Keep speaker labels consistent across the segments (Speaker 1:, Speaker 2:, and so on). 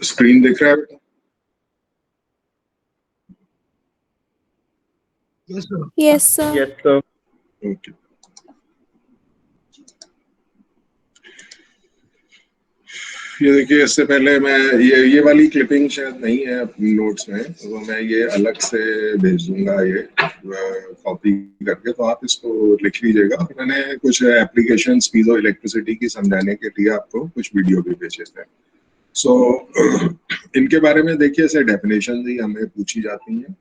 Speaker 1: Screen दिख रहा है बेटा?
Speaker 2: Yes, sir.
Speaker 3: Yes, sir.
Speaker 1: Okay. ये देखिए, इससे पहले मैं ये वाली क्लिपिंग शायद नहीं है अपनी नोट्स में, तो मैं ये अलग से भेज दूंगा ये कॉपी करके, तो आप इसको लिख लीजिएगा। मैंने कुछ एप्लीकेशंस पीजो इलेक्ट्रिसिटी की समझाने के लिए आपको कुछ वीडियो भी भेजे थे। सो इनके बारे में देखिए, ऐसे डेफिनेशन ही हमें पूछी जाती हैं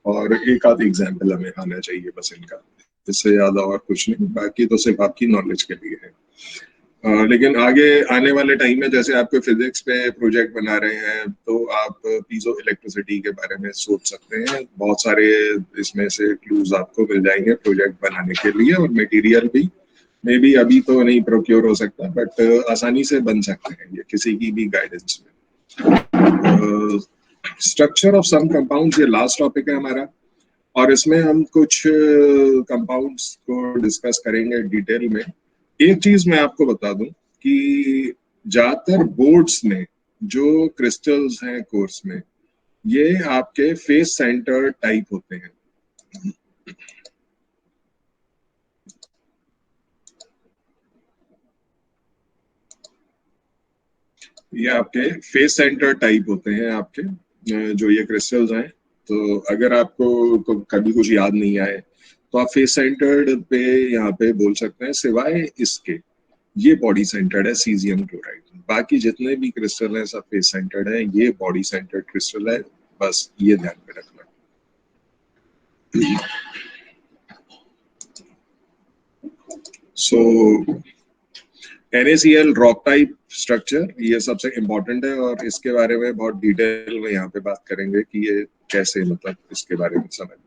Speaker 1: और एक आध एग्जाम्पल हमें आना चाहिए बस इनका, इससे ज्यादा और कुछ नहीं, बाकी तो सिर्फ आपकी नॉलेज के लिए है। लेकिन आगे आने वाले टाइम में जैसे आपको फिजिक्स पे प्रोजेक्ट बना रहे हैं, तो आप पीजो इलेक्ट्रिसिटी के बारे में सोच सकते हैं। बहुत सारे इसमें से क्लूज आपको मिल जाएंगे प्रोजेक्ट बनाने के लिए, और मटेरियल भी मे बी अभी तो नहीं प्रोक्योर हो सकता, बट आसानी से बन सकते हैं ये किसी की भी गाइडेंस में। स्ट्रक्चर ऑफ सम कंपाउंड्स, ये लास्ट टॉपिक है हमारा, और इसमें हम कुछ कंपाउंड्स को डिस्कस करेंगे डिटेल में। एक चीज मैं आपको बता दूं कि ज्यादातर बोर्ड्स में जो क्रिस्टल्स हैं कोर्स में, ये आपके फेस सेंटर टाइप होते हैं। ये आपके फेस सेंटर टाइप होते हैं आपके जो ये क्रिस्टल्स हैं। तो अगर आपको कभी कुछ याद नहीं आए तो आप फेस सेंटर्ड पे यहाँ पे बोल सकते हैं, सिवाय इसके ये बॉडी सेंटर्ड है सीजियम क्लोराइड। बाकी जितने भी क्रिस्टल हैं सब फेस सेंटर्ड है, ये बॉडी सेंटर्ड क्रिस्टल है, बस ये ध्यान में रखना। सो NaCl रॉक टाइप स्ट्रक्चर, ये सबसे इम्पोर्टेंट है, और इसके बारे में बहुत डिटेल में यहाँ पे बात करेंगे कि ये कैसे, मतलब इसके बारे में समझना।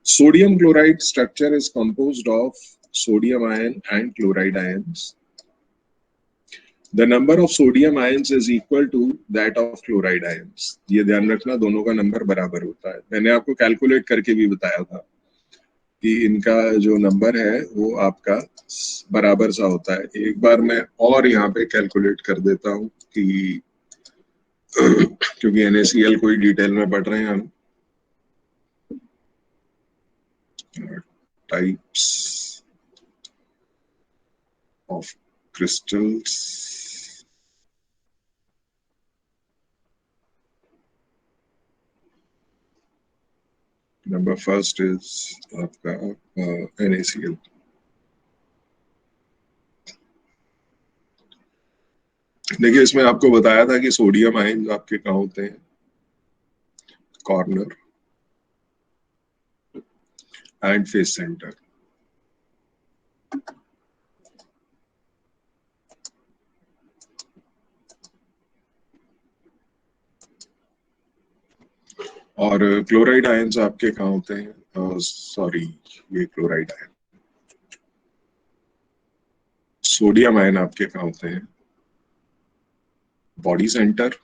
Speaker 1: Sodium chloride structure is composed of sodium ion and chloride ions. The number of sodium ions is equal to that of chloride ions. ये ध्यान रखना, दोनों का नंबर बराबर होता है। मैंने आपको कैलकुलेट करके भी बताया था कि इनका जो नंबर है वो आपका बराबर सा होता है। एक बार मैं और यहाँ पे कैलकुलेट कर देता हूँ कि क्योंकि NaCl कोई डिटेल में पढ़ रहे हैं हम। Types of crystals, number first is आपका NaCl। देखिए, इसमें आपको बताया था कि सोडियम आयन आपके कहाँ होते हैं, कॉर्नर एंड फेस सेंटर। और क्लोराइड आयंस आपके कहाँ होते हैं, सॉरी ये क्लोराइड आयन। सोडियम आयन आपके कहाँ होते हैं, बॉडी सेंटर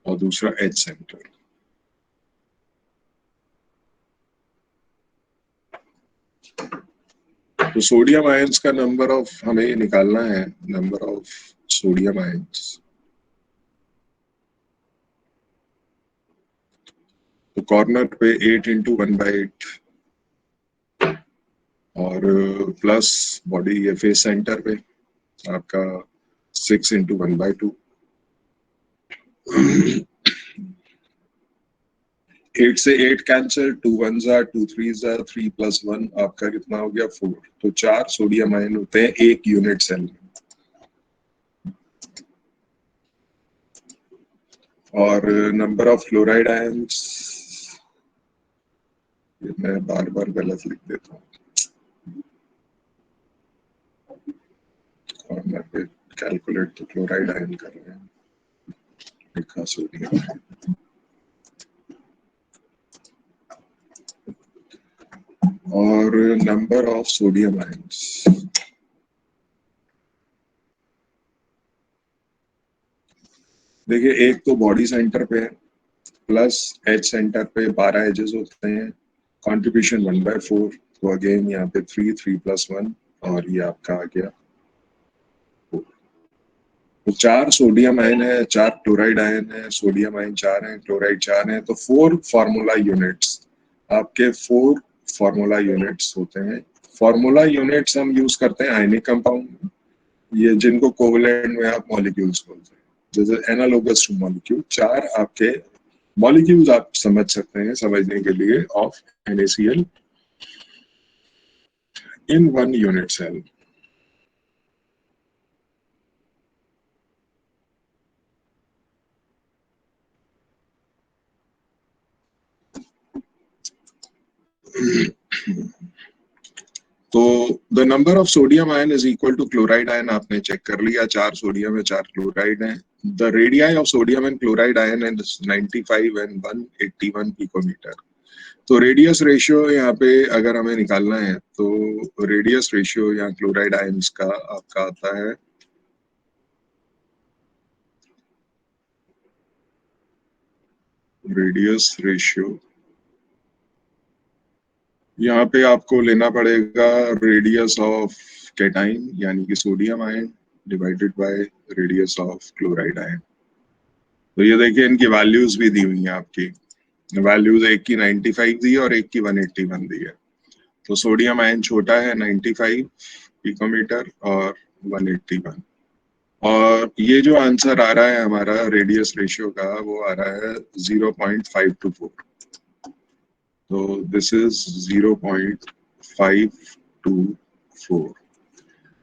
Speaker 1: और दूसरा एच सेंटर। तो सोडियम आयंस का नंबर ऑफ हमें निकालना है, नंबर ऑफ सोडियम आयंस। तो कॉर्नर पे 8 × 1/8 और प्लस बॉडी ये फेस सेंटर पे आपका 6 × 1/2। 8 से 8 cancel, 2 1s are 2 3s are 3 + 1 आपका कितना हो गया 4। तो 4 सोडियम आयन होते हैं एक यूनिट सेल में। और नंबर ऑफ क्लोराइड आयंस, मैं बार बार गलत लिख देता हूँ, कॉर्नर पे कैलकुलेट तो क्लोराइड आयन कर रहे हैं, लिखा सोडियम आयन। और नंबर ऑफ सोडियम आयंस, देखिए एक तो बॉडी सेंटर पे है, प्लस एज सेंटर पे 12 एजेस होते हैं, कॉन्ट्रीब्यूशन 1/4, तो अगेन यहाँ पे 3 + 1 और ये आपका आ गया 4। तो 4 सोडियम आयन है, 4 क्लोराइड आयन है, सोडियम आयन 4 है, क्लोराइड 4 है, तो 4 फार्मूला यूनिट्स, आपके 4 फार्मूला यूनिट्स होते हैं। फार्मूला यूनिट्स हम यूज करते हैं आयनिक कंपाउंड में, ये जिनको कोवलेंट में आप मॉलिक्यूल्स बोलते हैं, जैसे एनालोगस टू मॉलिक्यूल। 4 आपके मॉलिक्यूल्स आप समझ सकते हैं समझने के लिए of NaCl in 1 unit cell। तो the number of sodium ion is equal to chloride ion, आपने चेक कर लिया, 4 सोडियम है 4 क्लोराइड है। The radii of sodium and chloride ion is 95 and 181 picometer. तो रेडियस रेशियो यहाँ पे अगर हमें निकालना है तो रेडियस रेशियो यहाँ क्लोराइड आयंस का आपका आता है रेडियस रेशियो, यहाँ पे आपको लेना पड़ेगा रेडियस ऑफ कैटाइन यानी कि sodium ion divided by radius of chloride ion. तो ये देखिए इनकी वैल्यूज भी दी हुई हैं आपकी, वैल्यूज एक की 95 दी है और एक की 181 दी है। तो सोडियम आयन छोटा है 95 पिकोमीटर और 181, और ये जो आंसर आ रहा है हमारा रेडियस रेशियो का वो आ रहा है 0.524। तो दिस इज 0.524।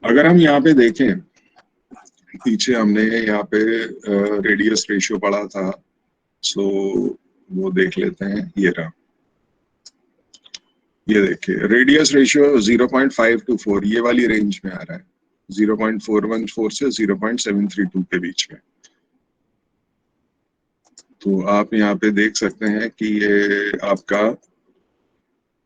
Speaker 1: अगर हम यहाँ पे देखें, पीछे हमने यहाँ पे रेडियस रेशियो पढ़ा था, सो वो देख लेते हैं, ये रहा, ये देखिए रेडियस रेशियो 0.524 ये वाली रेंज में आ रहा है, 0.414 से 0.732 के बीच में। तो आप यहाँ पे देख सकते हैं कि ये आपका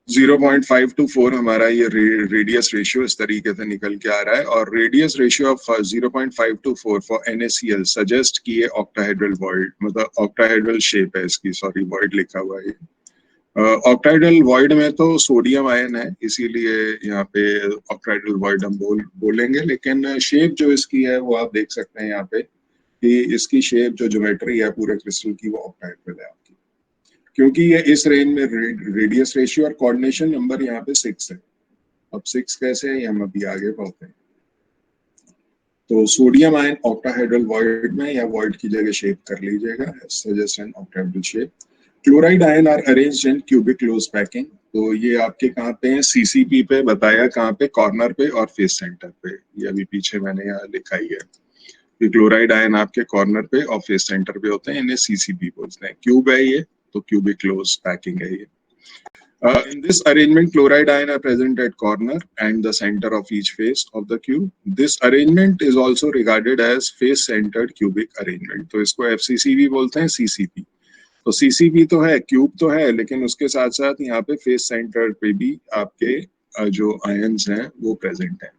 Speaker 1: 0.524 हमारा ये रेडियस रेशियो इस तरीके से निकल के आ रहा है, और radius ratio of 0.524 for NaCl suggest कि ये ऑक्टाहेड्रल वॉइड, मतलब ऑक्टाहेड्रल शेप है इसकी, सॉरी वॉइड लिखा हुआ है। ऑक्टाहेड्रल वॉइड में तो सोडियम आयन है, इसीलिए यहाँ पे ऑक्टाहेड्रल वॉइड हम बोलेंगे, लेकिन शेप जो इसकी है वो आप देख सकते हैं यहाँ पे कि इसकी शेप जो ज्योमेट्री है पूरे क्रिस्टल की वो ऑक्टाहेड्रल है आपकी, क्योंकि ये इस रेंज में रेडियस रेशियो और कोऑर्डिनेशन नंबर यहाँ पे 6 है। अब 6 कैसे है ये हम अभी आगे पढ़ते हैं। तो सोडियम आयन ऑक्टाहेड्रल वॉइड में या वॉइड की जगह शेप कर लीजिएगा, suggest an octahedral shape. Chloride ion are arranged in cubic close packing, तो ये आपके कहाँ पे हैं, CCP पे बताया, कहाँ पे, कॉर्नर पे और फेस सेंटर पे, ये अभी पीछे मैंने यहाँ लिखा ही है कि क्लोराइड आयन आपके कॉर्नर पे और फेस सेंटर पे होते हैं, इन्हें CCP बोलते हैं। क्यूब है ये, तो क्यूबिक क्लोज पैकिंग है ये। In this arrangement, chloride ion are present at corner and the center of each face of the cube. This arrangement is also regarded as face-centered cubic arrangement. तो इसको FCC भी बोलते हैं, CCP। तो CCP तो है, क्यूब तो है, लेकिन उसके साथ साथ यहाँ पे फेस सेंटर पे भी आपके जो आयंस हैं वो प्रेजेंट हैं।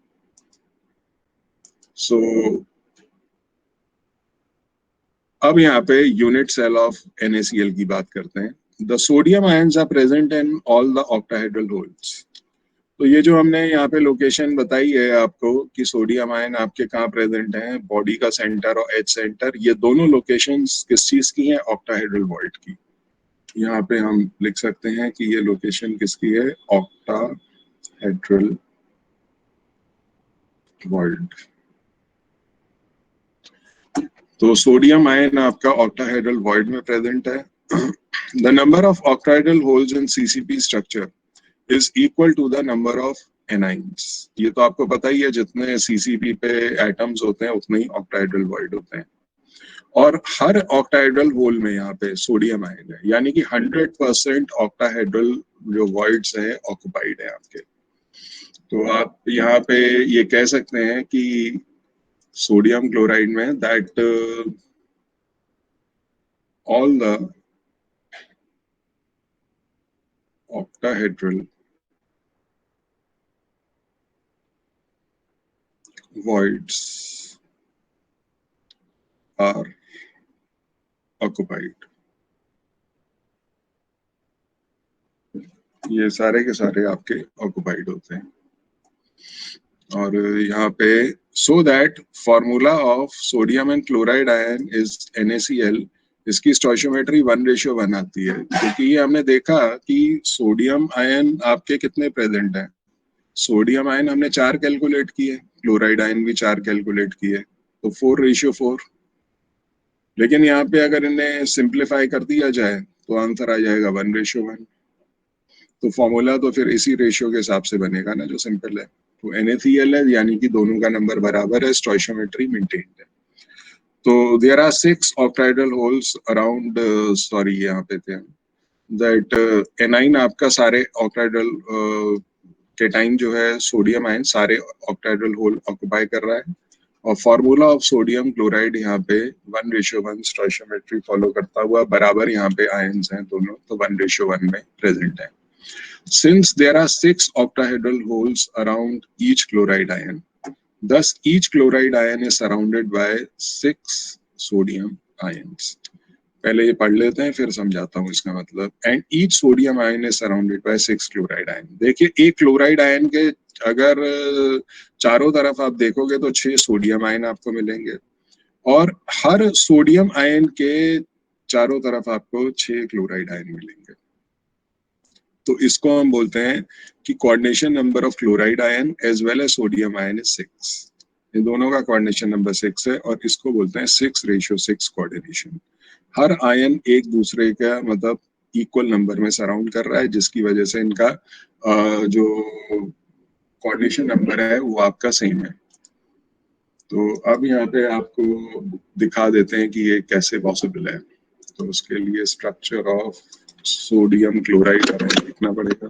Speaker 1: सो अब यहाँ पे यूनिट सेल ऑफ NaCl की बात करते हैं। The sodium ions are present in all the octahedral holes. तो ये जो हमने यहाँ पे लोकेशन बताई है आपको कि सोडियम आयन आपके कहाँ प्रेजेंट हैं, बॉडी का सेंटर और एज सेंटर, ये दोनों लोकेशंस किस चीज की हैं, ऑक्टाहेड्रल वॉइड की। यहाँ पे हम लिख सकते हैं कि ये लोकेशन किसकी है, ऑक्टाहेड्रल वॉइड। तो सोडियम आयन आपका ऑक्टाहेड्रल वॉइड में प्रेजेंट है। The number of octahedral holes in CCP structure is equal to the number of anions. ये तो आपको पता ही है, जितने CCP पे एटम्स होते हैं उतने ही ऑक्टाहेड्रल वॉइड होते हैं, और हर ऑक्टाहेड्रल होल में यहाँ पे सोडियम आयन है, यानी कि 100% ऑक्टाहेड्रल जो वॉइड्स हैं ऑक्युपाइड है आपके। तो आप यहाँ पे ये कह सकते हैं कि सोडियम क्लोराइड में that all the octahedral voids are occupied. ये सारे के सारे आपके ऑक्युपाइड होते हैं। और यहाँ पे so that formula of sodium and chloride ion is NaCl, इसकी स्टोइशियोमेट्री 1:1 आती है, क्योंकि ये हमने देखा कि सोडियम आयन आपके कितने प्रेजेंट हैं। सोडियम आयन हमने 4 कैलकुलेट किए, क्लोराइड आयन भी 4 कैलकुलेट किए, तो 4:4। लेकिन यहाँ पे अगर इन्हें सिंप्लीफाई कर दिया जाए तो आंसर आ जाएगा 1:1। तो फॉर्मूला तो फिर इसी रेशियो के हिसाब से बनेगा ना, जो सिंपल है। तो NaCl है, यानी कि दोनों का नंबर बराबर है, स्टोइशियोमेट्री मेंटेन्ड है। तो there are 6 octahedral holes around, sorry यहाँ पे थे दैट एनाइन आपका सारे ऑक्टाइडल केटाइन जो है सोडियम आयन सारे ऑक्टाइडल होल ऑक्युपाई कर रहा है। और फॉर्मूला ऑफ सोडियम क्लोराइड यहाँ पे 1:1 स्टोइशियोमेट्री फॉलो करता हुआ बराबर यहाँ पे आयन्स हैं दोनों, तो 1:1 में प्रेजेंट है। Since there are 6 octahedral holes around each chloride ion, thus each chloride ion is surrounded by 6 sodium ions. पहले ये पढ़ लेते हैं फिर समझाता हूँ इसका मतलब। And each sodium ion is surrounded by 6 chloride ion. देखिए एक क्लोराइड आयन के अगर चारों तरफ आप देखोगे तो 6 सोडियम आयन आपको मिलेंगे, और हर सोडियम आयन के चारों तरफ आपको 6 क्लोराइड आयन मिलेंगे। तो इसको हम बोलते हैं कि coordination number of chloride ion as well as sodium ion is 6। इन दोनों का कोऑर्डिनेशन नंबर 6 है, और इसको बोलते हैं 6:6 कोऑर्डिनेशन। हर आयन एक दूसरे का मतलब इक्वल नंबर में सराउंड कर रहा है, जिसकी वजह से इनका जो कोऑर्डिनेशन नंबर है वो आपका सेम है। तो अब यहाँ पे आपको दिखा देते हैं कि ये कैसे पॉसिबल है। तो उसके लिए स्ट्रक्चर ऑफ सोडियम क्लोराइड हमें लिखना पड़ेगा।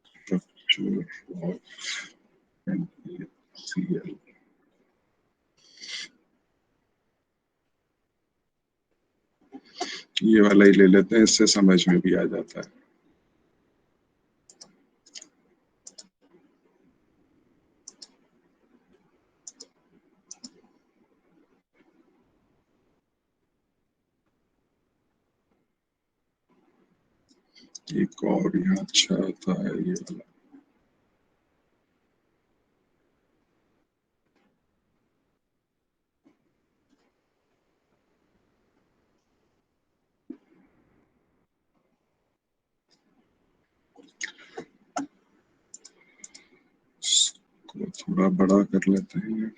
Speaker 1: Structure of NaCl। ये वाला ही ले लेते हैं, इससे समझ में भी आ जाता है। एक और यहाँ अच्छा आता है ये वाला। इसको थोड़ा बड़ा कर लेते हैं।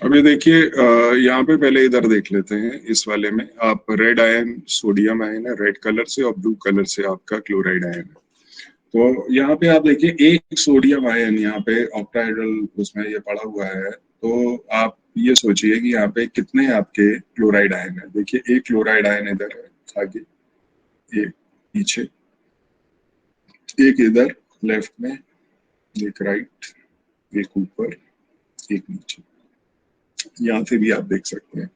Speaker 1: अभी देखिए यहाँ पे पहले इधर देख लेते हैं। इस वाले में आप रेड आयन सोडियम आयन है रेड कलर से, और ब्लू कलर से आपका क्लोराइड आयन है। तो यहाँ पे आप देखिए एक सोडियम आयन यहाँ पे ऑक्टाहेड्रल उसमें ये पड़ा हुआ है। तो आप ये सोचिए कि यहाँ पे कितने आपके क्लोराइड आयन है। देखिए एक क्लोराइड आयन इधर है आगे, एक पीछे, एक इधर लेफ्ट में, एक राइट, एक ऊपर, एक नीचे। यहाँ से भी आप देख सकते हैं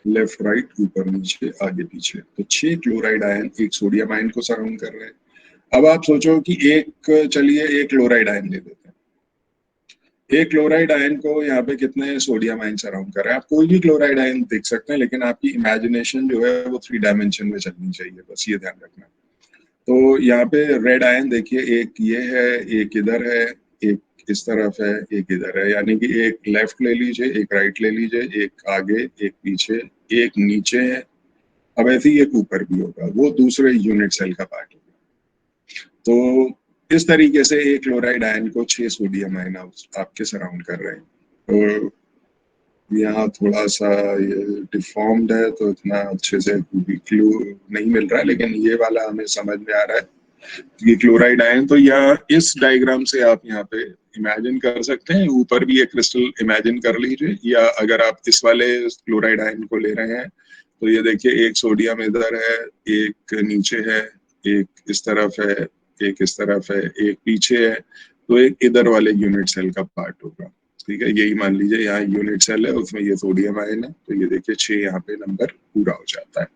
Speaker 1: लेफ्ट राइट ऊपर नीचे आगे पीछे। तो 6 क्लोराइड आयन एक सोडियम आयन को सराउंड कर रहे हैं। अब आप सोचो कि चलिए एक क्लोराइड आयन ले लेते हैं। एक क्लोराइड आयन को यहाँ पे कितने सोडियम आयन सराउंड कर रहे हैं। आप कोई भी क्लोराइड आयन देख सकते हैं, लेकिन आपकी इमेजिनेशन जो है वो 3 डायमेंशन में चलनी चाहिए, बस ये ध्यान रखना। तो यहाँ पे रेड आयन देखिए एक ये है, एक इधर है, एक इस तरफ है, एक इधर है, यानी कि एक लेफ्ट ले लीजिए, एक राइट ले लीजिए, एक आगे, एक पीछे, एक नीचे है। अब ऐसे ही एक ऊपर भी होगा, वो दूसरे यूनिट सेल का पार्ट होगा। तो इस तरीके से एक क्लोराइड आयन को 6 सोडियम आयन आपके सराउंड कर रहे हैं। तो यहाँ थोड़ा सा ये डिफॉर्म्ड है, तो इतना अच्छे से क्लू नहीं मिल रहा है, लेकिन ये वाला हमें समझ में आ रहा है ये क्लोराइड आयन। तो यहाँ इस डायग्राम से आप यहाँ पे इमेजिन कर सकते हैं, ऊपर भी एक क्रिस्टल इमेजिन कर लीजिए, या अगर आप इस वाले क्लोराइड आयन को ले रहे हैं तो ये देखिए एक सोडियम इधर है, एक नीचे है, एक इस तरफ है, एक इस तरफ है, एक पीछे है। तो एक इधर वाले यूनिट सेल का पार्ट होगा, ठीक है। यही मान लीजिए यहाँ यूनिट सेल है, उसमें ये सोडियम आयन है, तो ये देखिए 6 यहाँ पे नंबर पूरा हो जाता है।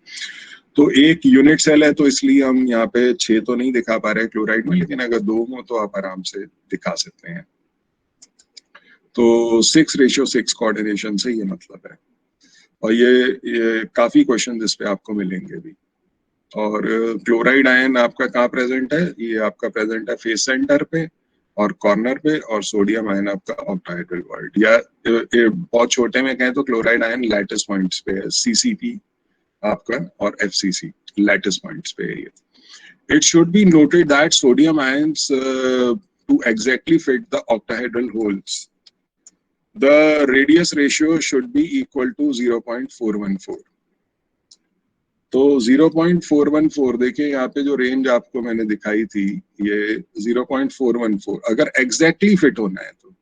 Speaker 1: तो एक यूनिट सेल है, तो इसलिए हम यहाँ पे 6 तो नहीं दिखा पा रहे क्लोराइड में, लेकिन अगर 2 हो तो आप आराम से दिखा सकते हैं। तो 6:6 कोऑर्डिनेशन से ये मतलब है। और ये काफी क्वेश्चन इस पे आपको मिलेंगे भी। और क्लोराइड आयन आपका कहाँ प्रेजेंट है? ये आपका प्रेजेंट है फेस सेंटर पे और कॉर्नर पे, और सोडियम आयन आपका ऑक्टाहेड्रल वॉइड, या बहुत छोटे में कहें तो क्लोराइड आयन लैटिस पॉइंट्स पे है, सीसीपी आपका और एफसीसी लैटिस पॉइंट्स पे है ये। It should be noted that sodium ions to exactly fit the octahedral holes, the radius ratio should be equal to 0.414. तो 0.414 देखिए यहाँ पे जो रेंज आपको मैंने दिखाई थी, ये 0.414 अगर एग्जैक्टली फिट होना है तो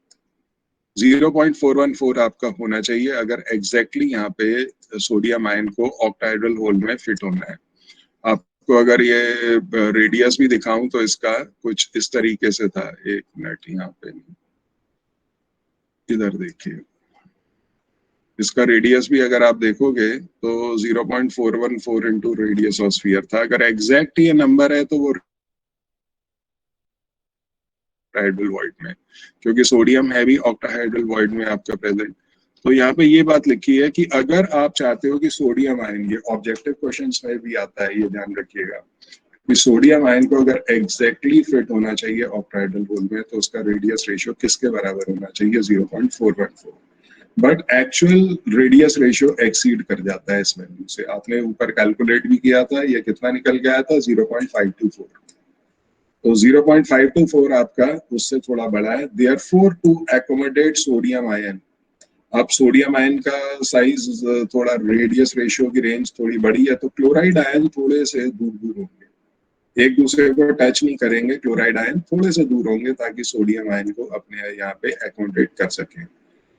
Speaker 1: 0.414 आपका होना चाहिए अगर एग्जैक्टली यहाँ पे सोडियम आयन को ऑक्टाहेड्रल होल में फिट होना है। आपको अगर ये रेडियस भी दिखाऊं तो इसका कुछ इस तरीके से था। एक मिनट, यहाँ पे इधर देखिए, इसका रेडियस भी अगर आप देखोगे तो 0.414 इंटू रेडियस ऑफ स्फीयर था। अगर एग्जैक्ट ये नंबर है तो वो ऑक्टाहेड्रल वॉइड में, क्योंकि सोडियम है भी ऑक्टाहेड्रल वॉइड में आपका प्रेजेंट। तो यहाँ पे ये बात लिखी है कि अगर आप चाहते हो कि सोडियम आयन, ये ऑब्जेक्टिव क्वेश्चंस में भी आता है, ये ध्यान रखिएगा कि सोडियम आयन को अगर एग्जैक्टली फिट होना चाहिए ऑक्टाहेड्रल होल में तो उसका रेडियस रेशियो किसके बराबर होना चाहिए? 0.414। But actual radius ratio exceed कर जाता है इस वैल्यू से। आपने ऊपर कैलकुलेट भी किया था, ये कितना निकल के आया था? 0.524। तो 0.524 आपका उससे थोड़ा बड़ा है। Therefore to accommodate sodium ion, अब सोडियम आयन का साइज थोड़ा, रेडियस रेशियो की रेंज थोड़ी बड़ी है, तो क्लोराइड आयन थोड़े से दूर दूर होंगे, एक दूसरे को टच नहीं करेंगे। क्लोराइड आयन थोड़े से दूर होंगे ताकि सोडियम आयन को अपने यहाँ पे एकोमोडेट कर सकें।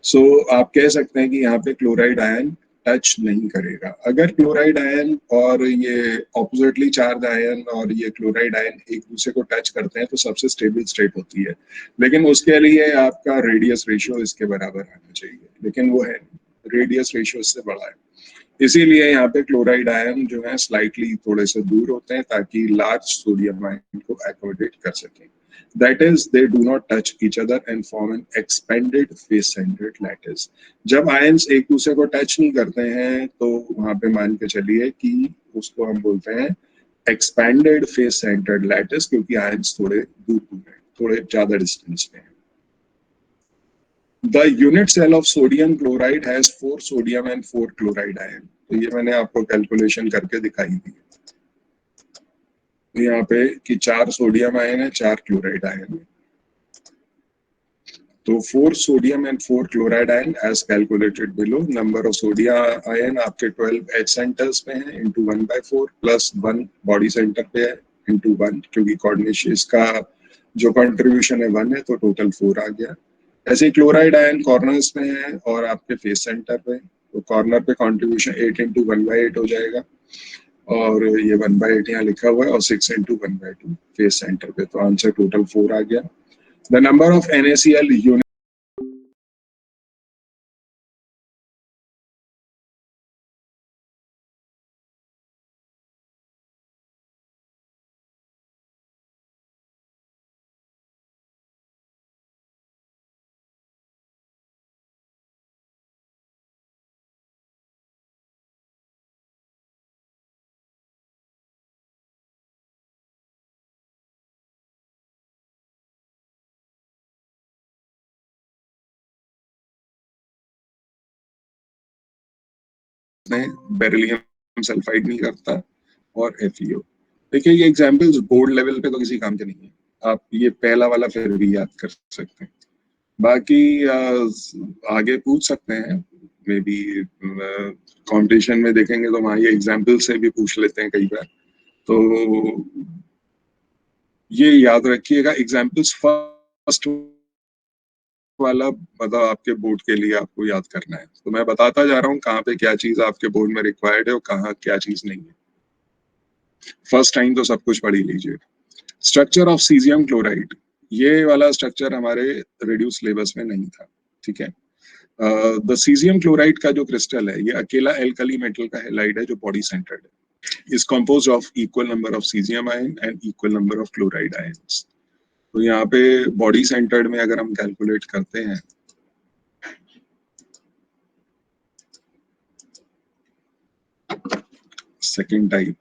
Speaker 1: सो आप कह सकते हैं कि यहाँ पे क्लोराइड आयन टच नहीं करेगा। अगर क्लोराइड आयन और ये ऑपोजिटली चार्ज आयन और ये क्लोराइड आयन एक दूसरे को टच करते हैं तो सबसे स्टेबल स्टेट होती है, लेकिन उसके लिए आपका रेडियस रेशियो इसके बराबर आना चाहिए, लेकिन वो है, रेडियस रेशियो इससे बड़ा है। इसीलिए यहाँ पे क्लोराइड आयन जो है स्लाइटली थोड़े से दूर होते हैं ताकि लार्ज सोडियम आयन को एकोमोडेट कर सकें। That is, they do not touch each other and form an expanded face-centered lattice. जब आयंस एक दूसरे को टच नहीं करते हैं तो वहां पे मान के चलिए कि उसको हम बोलते हैं expanded face-centered lattice, क्योंकि आयंस थोड़े दूर दूर हैं, थोड़े ज्यादा डिस्टेंस पे हैं। The unit cell of sodium chloride has 4 sodium and 4 chloride ion. तो ये मैंने आपको कैलकुलेशन करके दिखाई दी। यहाँ पे कि 4 सोडियम आयन है, 4 क्लोराइड आयन है। तो 4 sodium and 4 chloride ion as calculated below. Number of sodium ion आपके 12 एच सेंटर्स पे हैं इंटू 1/4 प्लस 1 बॉडी सेंटर पे है इंटू 1, क्योंकि कोऑर्डिनेशन का जो कंट्रीब्यूशन है 1 है तो टोटल 4 आ गया। ऐसे क्लोराइड आयन कॉर्नर्स में है और आपके फेस सेंटर पे, तो कॉर्नर पे कंट्रीब्यूशन 8 इंटू 1/8 हो जाएगा, और ये 1/8 यहाँ लिखा हुआ है, और 6 इंटू 1/2 फेस सेंटर पे, तो आंसर टोटल 4 आ गया। The number of NaCl unit beryllium sulphide नहीं करता, और FeO। देखिए ये एग्जांपल्स बोर्ड लेवल पे तो किसी काम के नहीं है, आप ये पहला वाला फिर भी याद कर सकते हैं। बाकी आगे पूछ सकते हैं, मे बी कॉम्पिटिशन में देखेंगे तो वहाँ ये एग्जाम्पल से भी पूछ लेते हैं कई बार। तो ये याद रखिएगा, एग्जाम्पल्स फर्स्ट वाला मतलब आपके बोर्ड के लिए आपको याद करना है। तो मैं बताता जा रहा हूँ कहाँ पे क्या चीज आपके बोर्ड में रिक्वायर्ड है और कहाँ क्या चीज नहीं है। फर्स्ट टाइम तो सब कुछ पढ़ ही लीजिए। स्ट्रक्चर ऑफ सीजियम क्लोराइड, ये वाला स्ट्रक्चर हमारे रिड्यूस सिलेबस में नहीं था, ठीक है। द सीजियम क्लोराइड का जो क्रिस्टल है, ये अकेला एल्कली मेटल का हैलाइड है जो बॉडी सेंटर्ड है। Is composed of equal number of caesium ion and equal number of chloride ions. तो यहाँ पे बॉडी सेंटर्ड में अगर हम कैलकुलेट करते हैं सेकेंड टाइप,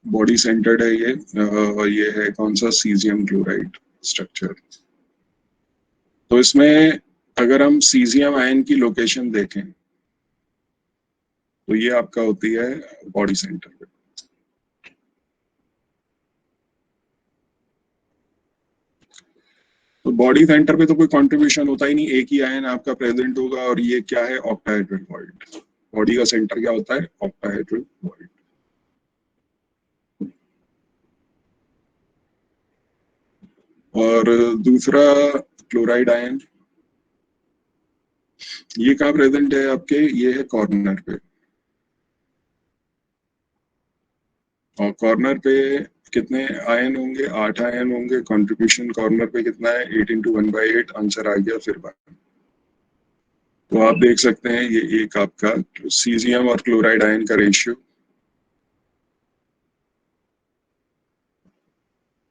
Speaker 1: बॉडी सेंटर्ड है ये, और ये है कौन सा, सीजियम क्लोराइड स्ट्रक्चर। तो इसमें अगर हम सीजियम आयन की लोकेशन देखें तो ये आपका होती है बॉडी सेंटर पे। तो बॉडी सेंटर पे तो कोई कंट्रीब्यूशन होता ही नहीं, एक ही आयन आपका प्रेजेंट होगा, और ये क्या है, ऑक्टाहेड्रल बॉन्ड। बॉडी का सेंटर क्या होता है, ऑक्टाहेड्रल बॉन्ड। और दूसरा क्लोराइड आयन, ये कहाँ प्रेजेंट है आपके, ये है कॉर्नर पे। और कॉर्नर पे कितने आयन होंगे, 8 आयन होंगे। कंट्रीब्यूशन कॉर्नर पे कितना है, 8 × 1/8। आंसर आ गया फिर बात। तो आप देख सकते हैं ये एक आपका सीजियम और क्लोराइड आयन का रेशियो,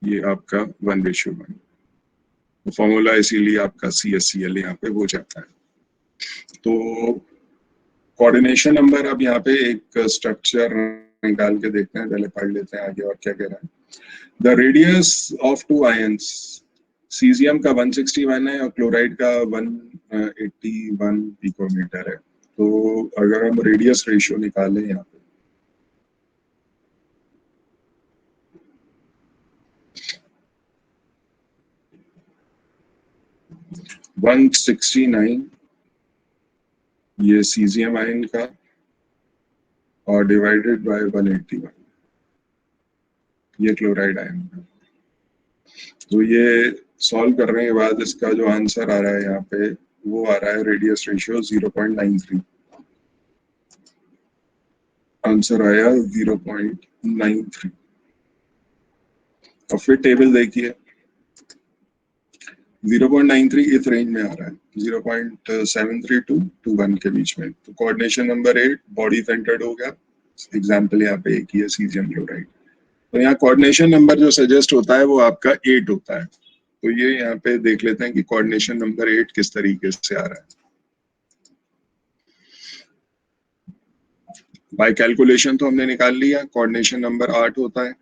Speaker 1: ये आपका 1:1। तो फॉर्मूला इसीलिए आपका CaCl यहाँ पे हो जाता है। तो कोऑर्डिनेशन नंबर, अब यहाँ पे एक स्ट्रक्चर निकाल के देखते हैं, पहले पढ़ लेते हैं आगे और क्या कह रहा है। The radius of 2 ions, caesium का 161 है और क्लोराइड का 181 पिकोमीटर है। तो अगर हम रेडियस रेशियो निकालें यहाँ पे, - 169 ये सीजियम आयन का, और डिवाइडेड बाय 181 ये क्लोराइड आयन का। तो ये सॉल्व करने के बाद इसका जो आंसर आ रहा है यहाँ पे, वो आ रहा है रेडियस रेशियो 0.93। आंसर आया 0.93। और फिर टेबल देखिए, 0.93 इस रेंज में आ रहा है, 0.73 to 1 के बीच में। तो कोऑर्डिनेशन नंबर 8 बॉडी सेंटर्ड हो गया। एग्जाम्पल यहाँ पे एक ही है, सीजियम क्लोराइड। तो यहाँ कोऑर्डिनेशन नंबर जो सजेस्ट होता है वो आपका 8 होता है। तो ये यहाँ पे देख लेते हैं कि कोऑर्डिनेशन नंबर 8 किस तरीके से आ रहा है। बाय कैलकुलेशन तो हमने निकाल लिया, कोऑर्डिनेशन नंबर 8 होता है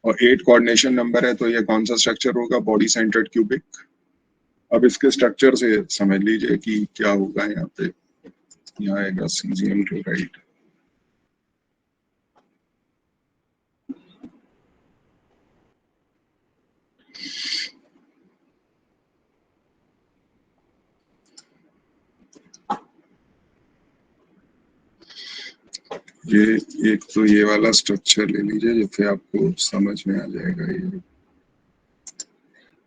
Speaker 1: और 8 कोऑर्डिनेशन नंबर है। तो ये कौन सा स्ट्रक्चर होगा, बॉडी सेंटर्ड क्यूबिक। अब इसके स्ट्रक्चर से समझ लीजिए कि क्या होगा। यहाँ पे यहाँ आएगा सीजियम क्लोराइड, ये एक तो ये वाला स्ट्रक्चर ले लीजिए जिससे आपको समझ में आ जाएगा ये,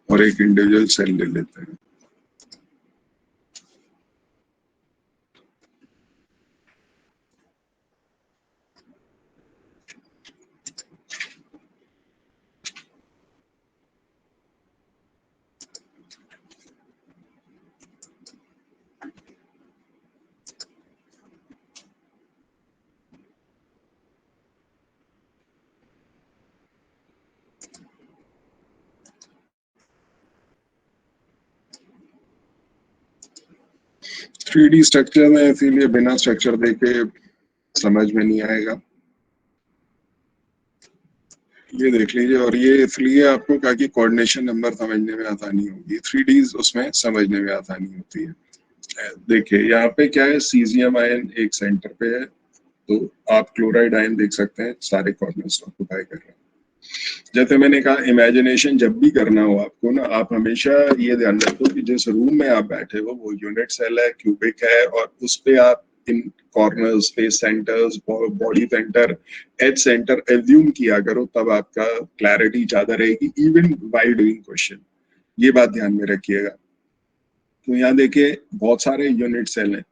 Speaker 1: और एक इंडिविजुअल सेल ले लेते हैं। थ्री डी स्ट्रक्चर में इसीलिए बिना स्ट्रक्चर देखे समझ में नहीं आएगा। ये देख लीजिए, और ये इसलिए आपको कहा कि कोऑर्डिनेशन नंबर समझने में आसानी होगी, 3D उसमें समझने में आसानी होती है। देखिए यहाँ पे क्या है, सीजियम आयन एक सेंटर पे है, तो आप क्लोराइड आयन देख सकते हैं सारे कॉर्नर्स ऑक्युपाई कर रहे हैं। जैसे मैंने कहा, इमेजिनेशन जब भी करना हो आपको ना, आप हमेशा ये ध्यान रखो कि जिस रूम में आप बैठे हो वो यूनिट सेल है, क्यूबिक है, और उस पे आप इन corners, face centres, body centre, edge centre assume किया करो, तब आपका क्लैरिटी ज्यादा रहेगी इवन व्हाइल डूइंग क्वेश्चन। ये बात ध्यान में रखिएगा। तो यहाँ देखिए बहुत सारे यूनिट सेल हैं,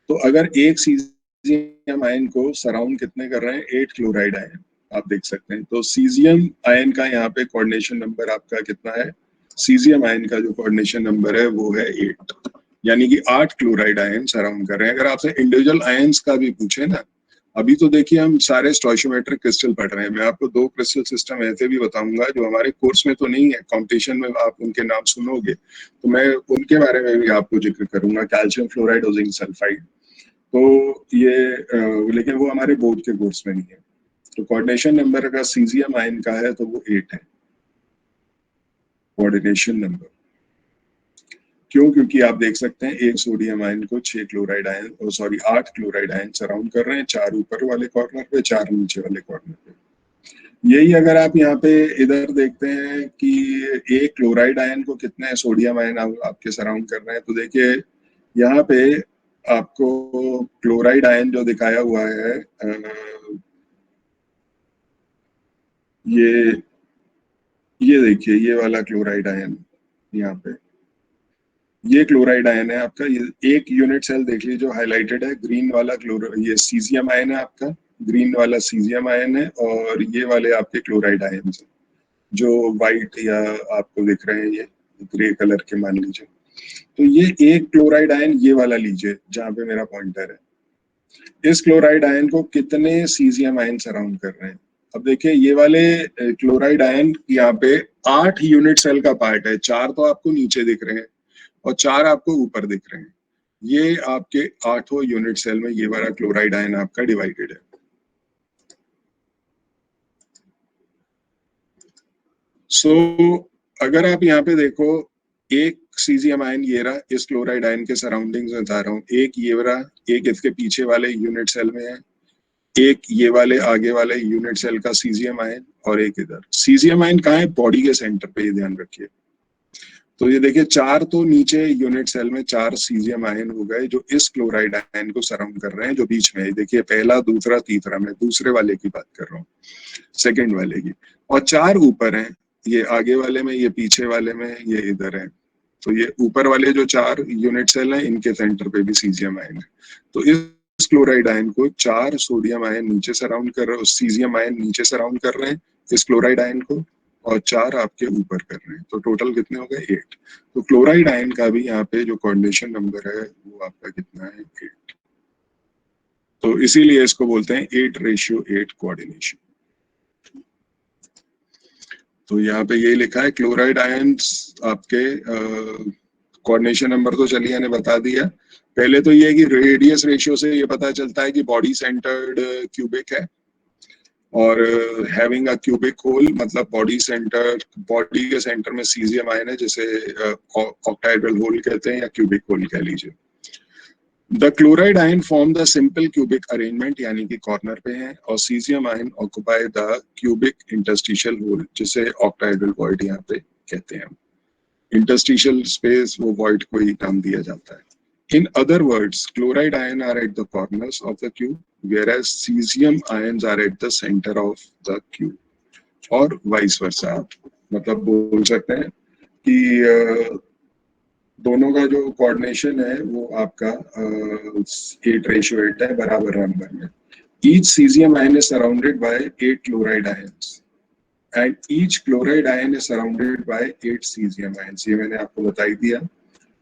Speaker 1: तो अगर एक सीजियम आयन को सराउंड कितने कर रहे हैं, 8 क्लोराइड आयन आप देख सकते हैं। तो सीजियम आयन का यहाँ पे कोऑर्डिनेशन नंबर आपका कितना है, सीजियम आयन का जो कोऑर्डिनेशन नंबर है वो है 8, यानी कि 8 क्लोराइड आयन सराउंड कर रहे हैं। अगर आपसे इंडिविजुअल आयंस का भी पूछे ना, अभी तो देखिए हम सारे स्टोइशियोमेट्रिक क्रिस्टल पढ़ रहे हैं। मैं आपको 2 क्रिस्टल सिस्टम ऐसे भी बताऊंगा जो हमारे कोर्स में तो नहीं है, कंपटीशन में आप उनके नाम सुनोगे तो मैं उनके बारे में भी आपको जिक्र करूंगा, कैल्शियम फ्लोराइड और जिंक सल्फाइड। तो ये लेकिन वो हमारे बोर्ड के कोर्स में नहीं है। तो कोऑर्डिनेशन नंबर अगर सीजियम आयन का है तो वो 8 है कोऑर्डिनेशन नंबर। क्यों? क्योंकि आप देख सकते हैं एक सोडियम आयन को 6 chloride ion, sorry 8 chloride ion surround कर रहे हैं, 4 ऊपर वाले कॉर्नर पे, 4 नीचे वाले कॉर्नर पे। यही अगर आप यहाँ पे इधर देखते हैं कि एक क्लोराइड आयन को कितने सोडियम आयन आपके सराउंड कर रहे हैं, तो देखिए यहाँ पे आपको क्लोराइड आयन जो दिखाया हुआ है, ये देखिए ये वाला क्लोराइड आयन यहाँ पे, ये क्लोराइड आयन है आपका। ये एक यूनिट सेल देख लीजिए जो हाईलाइटेड है, ग्रीन वाला ये सीजियम आयन है आपका, ग्रीन वाला सीजियम आयन है, और ये वाले आपके क्लोराइड आयन है जो वाइट या आपको दिख रहे हैं, ये ग्रे कलर के मान लीजिए। तो ये एक क्लोराइड आयन ये वाला लीजिए जहां पे मेरा पॉइंटर है, इस क्लोराइड आयन को कितने सीजियम आयन सराउंड कर रहे हैं। अब देखिए ये वाले क्लोराइड आयन यहाँ पे 8 यूनिट सेल का पार्ट है, 4 तो आपको नीचे दिख रहे हैं और 4 आपको ऊपर दिख रहे हैं। ये आपके 8 यूनिट सेल में ये वाला क्लोराइड आयन आपका डिवाइडेड है। सो अगर आप यहाँ पे देखो, एक सीजियम आयन ये रहा, इस क्लोराइड आयन के सराउंडिंग्स में बता रहा हूँ, एक ये रहा, एक इसके पीछे वाले यूनिट सेल में है, एक ये वाले आगे वाले यूनिट सेल का सीजियम आयन, और एक इधर। सीजियम आयन कहाँ है? बॉडी के सेंटर पे, ये ध्यान रखिए। तो ये देखिए 4 तो नीचे यूनिट सेल में 4 सीजियम आयन हो गए जो इस क्लोराइड आयन को सराउंड कर रहे हैं, जो बीच में है। देखिए पहला, दूसरा, तीसरा, मैं दूसरे वाले की बात कर रहा हूँ, सेकेंड वाले की। और 4 ऊपर हैं, ये आगे वाले में, ये पीछे वाले में, ये इधर है। तो ये ऊपर वाले जो 4 यूनिट सेल हैं, इनके सेंटर पे भी सीजियम आयन है। तो इस क्लोराइड आयन को 4 सोडियम आयन नीचे सराउंड कर रहे हैं, सीजियम आयन नीचे सराउंड कर रहे हैं इस क्लोराइड आयन को, और 4 आपके ऊपर कर रहे हैं। तो टोटल कितने हो गए? 8। तो क्लोराइड आयन का भी यहाँ पे जो कोऑर्डिनेशन नंबर है वो आपका कितना है? 8। तो इसीलिए इसको बोलते हैं 8:8 कोऑर्डिनेशन। तो यहाँ पे ये लिखा है क्लोराइड आयंस आपके कोऑर्डिनेशन नंबर तो चलिए ने बता दिया। पहले तो ये है कि रेडियस रेशियो से ये पता चलता है कि बॉडी सेंटर्ड क्यूबिक है, और हैविंग अ क्यूबिक होल, मतलब बॉडी के सेंटर में सीजियम आयन है, जिसे ऑक्टाहेड्रल होल कहते हैं या क्यूबिक होल कह लीजिए। The chloride ion form the simple cubic arrangement, यानी कि कॉर्नर पे है, और caesium ion occupy the cubic interstitial hole, जिसे ऑक्टाहेड्रल वॉइड यहाँ पे कहते हैं। इंटरस्टिशियल स्पेस, वो वॉइड को ही नाम दिया जाता है। In other words, chloride ions are at the corners of the cube, whereas cesium ions are at the center of the cube, और vice versa। मतलब बोल सकते हैं कि दोनों का जो कोऑर्डिनेशन है वो आपका 8:8 है, बराबर नंबर में। Each cesium ion is surrounded by 8 chloride ions, and each chloride ion is surrounded by 8 cesium ions। ये मैंने आपको बता ही दिया।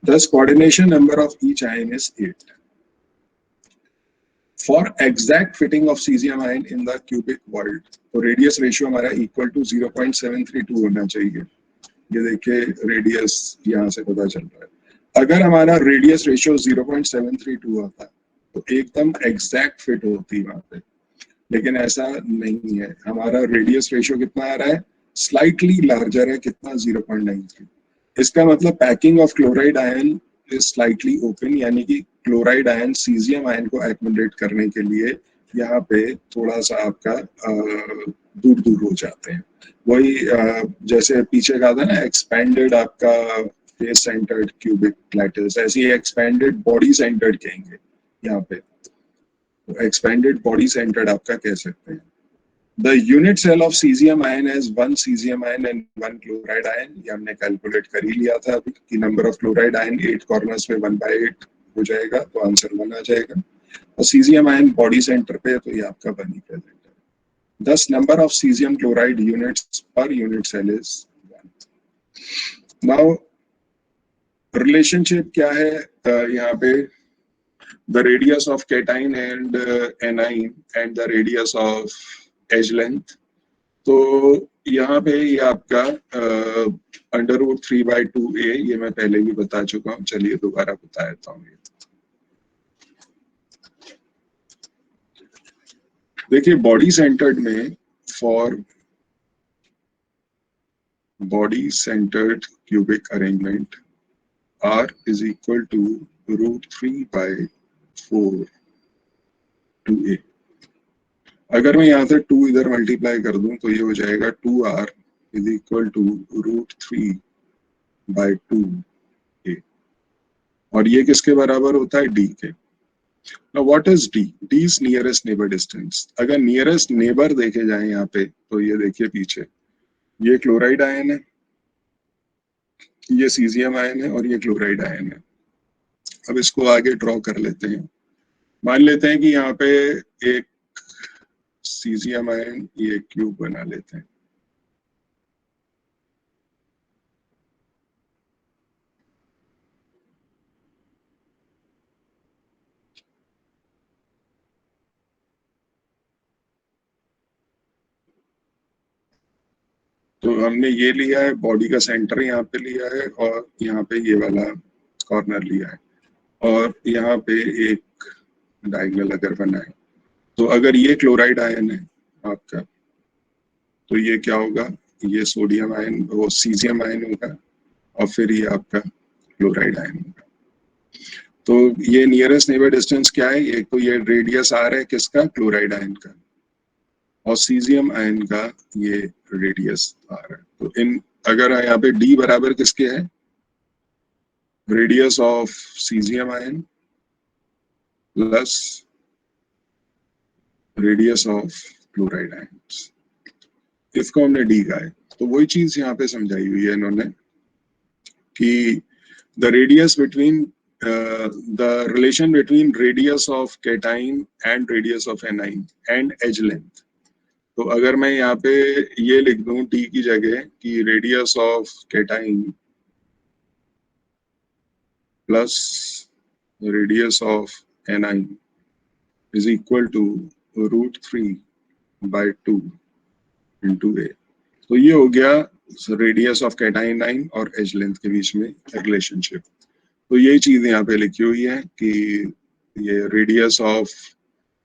Speaker 1: Thus, coordination number of each ion is 8. For exact fitting of cesium ion in the cubic void, तो radius ratio हमारा equal to 0.732 होना चाहिए। ये देखिए रेडियस यहाँ से पता चल रहा है। अगर हमारा रेडियस रेशियो 0.732 होता तो एकदम एग्जैक्ट फिट होती वहां पे, लेकिन ऐसा नहीं है। हमारा रेडियस रेशियो कितना आ रहा है? स्लाइटली लार्जर है, कितना? 0.93। इसका मतलब packing of chloride ion is slightly open, यानी कि क्लोराइड आयन सीजियम आयन को एकोमोडेट करने के लिए यहाँ पे थोड़ा सा आपका दूर दूर हो जाते हैं। वही जैसे पीछे कहा था ना, एक्सपेंडेड आपका फेस सेंटर्ड क्यूबिक लैटिस, ऐसी एक्सपेंडेड बॉडी सेंटर्ड कहेंगे यहाँ पे। एक्सपेंडेड बॉडी सेंटर्ड आपका कह सकते हैं। The unit cell of cesium ion has 1 cesium ion and 1 chloride ion। ये हमने कैलकुलेट कर ही लिया था अभी कि number of chloride ion 8 corners में 1/8 हो जाएगा, तो आंसर 1 आ जाएगा। और सीजियम आयन बॉडी सेंटर पे है, तो ये आपका 1 ही प्रेजेंट है। Thus number of cesium chloride units per unit cell is 1। Now relationship क्या है यहाँ पे? the radius of cation and anion and the radius of edge length. तो यहाँ पे ये आपका √3/2a, ये मैं पहले भी बता चुका हूँ, चलिए दोबारा बता देता हूँ। देखिए बॉडी सेंटर्ड में, for body centered cubic arrangement, R is equal to √3/4 2a। अगर मैं यहाँ से 2 इधर मल्टीप्लाई कर दूं तो ये हो जाएगा 2R is equal to √3/2a, और ये किसके बराबर होता है? D के। Now what is D? D is nearest neighbor distance। अगर nearest neighbor देखे जाए यहाँ पे तो ये देखिए पीछे, ये क्लोराइड आयन है, ये सीजियम आयन है और ये क्लोराइड आयन है। अब इसको आगे ड्रॉ कर लेते हैं। मान लेते हैं कि यहाँ पे एक सीजियम आयन, ये क्यूब बना लेते हैं। तो हमने ये लिया है, बॉडी का सेंटर यहाँ पे लिया है और यहाँ पे ये वाला कॉर्नर लिया है, और यहाँ पे एक डायगोनल अगर बना है, तो अगर ये क्लोराइड आयन है आपका, तो ये क्या होगा? ये सोडियम आयन, वो सीजियम आयन होगा, और फिर ये आपका क्लोराइड आयन होगा। तो ये नियरेस्ट नेबर डिस्टेंस क्या है? एक तो ये रेडियस आर है किसका? क्लोराइड आयन का, और सीजियम आयन का ये रेडियस आर है। तो इन अगर यहाँ पे डी बराबर किसके है? Radius of caesium ion plus radius of chloride ion, इसको हमने डी का है। तो वही चीज यहाँ पे समझाई हुई है इन्होंने कि the radius between the relation between radius of cation and radius of anion and edge length। तो अगर मैं यहाँ पे ये लिख दूं t की जगह कि radius of cation plus radius of anion is equal to √3/2 into a, तो ये हो गया radius of cation आयन और edge length के बीच में रिलेशनशिप। तो यही चीज यहाँ पे लिखी हुई है कि ये radius of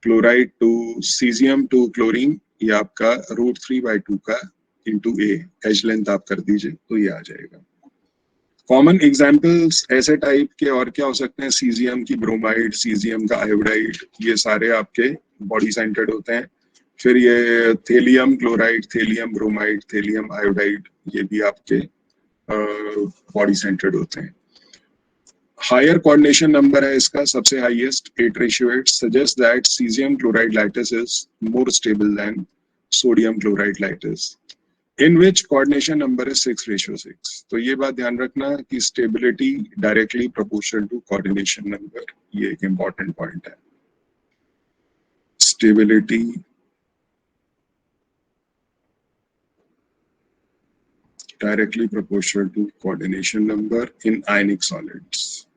Speaker 1: chloride to caesium to chlorine, ये आपका √3/2 का इंटू ए, एज लेंथ आप कर दीजिए तो ये आ जाएगा। कॉमन एग्जांपल्स ऐसे टाइप के और क्या हो सकते हैं? सीजियम की ब्रोमाइड, सीजियम का आयोडाइड, ये सारे आपके बॉडी सेंटर्ड होते हैं। फिर ये thallium chloride, thallium bromide, thallium iodide, ये भी आपके बॉडी सेंटर्ड होते हैं। हायर कोऑर्डिनेशन नंबर है इसका, सबसे highest 8:8, suggest that caesium chloride lattice is more stable than sodium chloride lattice, in which coordination number is 6:6। तो ये बात ध्यान रखना कि stability directly proportional to coordination number, ये एक इंपॉर्टेंट पॉइंट है। Stability directly proportional to coordination number in ionic solids।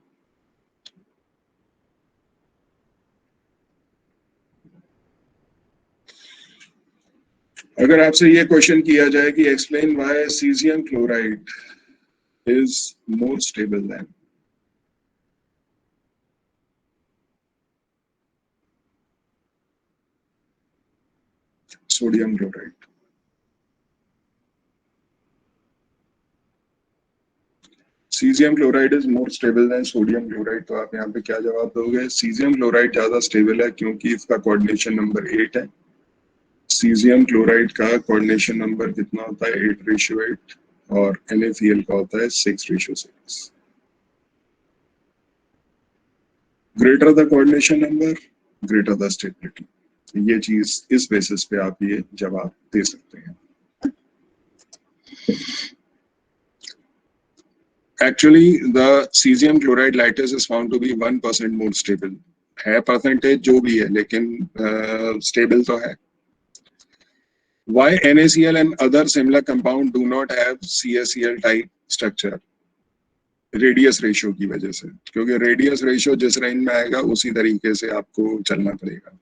Speaker 1: अगर आपसे ये क्वेश्चन किया जाए कि explain why caesium chloride is more stable than sodium chloride, caesium chloride is more stable than sodium chloride, तो आप यहाँ पे क्या जवाब दोगे? सीजियम क्लोराइड ज्यादा स्टेबल है क्योंकि इसका कोऑर्डिनेशन नंबर 8 है। सीजियम क्लोराइड का कोऑर्डिनेशन नंबर कितना होता है? 8:8, और NaCl का होता है 6:6। Greater the coordination number, greater the stability. ये चीज इस बेसिस पे आप ये जवाब दे सकते हैं। Actually, the cesium chloride lattice is found to be 1% more stable। है परसेंटेज जो भी है, लेकिन स्टेबल तो है। Why NaCl and other similar compound do not have CaCl type structure? Radius ratio की वजह से, क्योंकि रेडियस रेशियो जिस रेंज में आएगा उसी तरीके से आपको चलना पड़ेगा।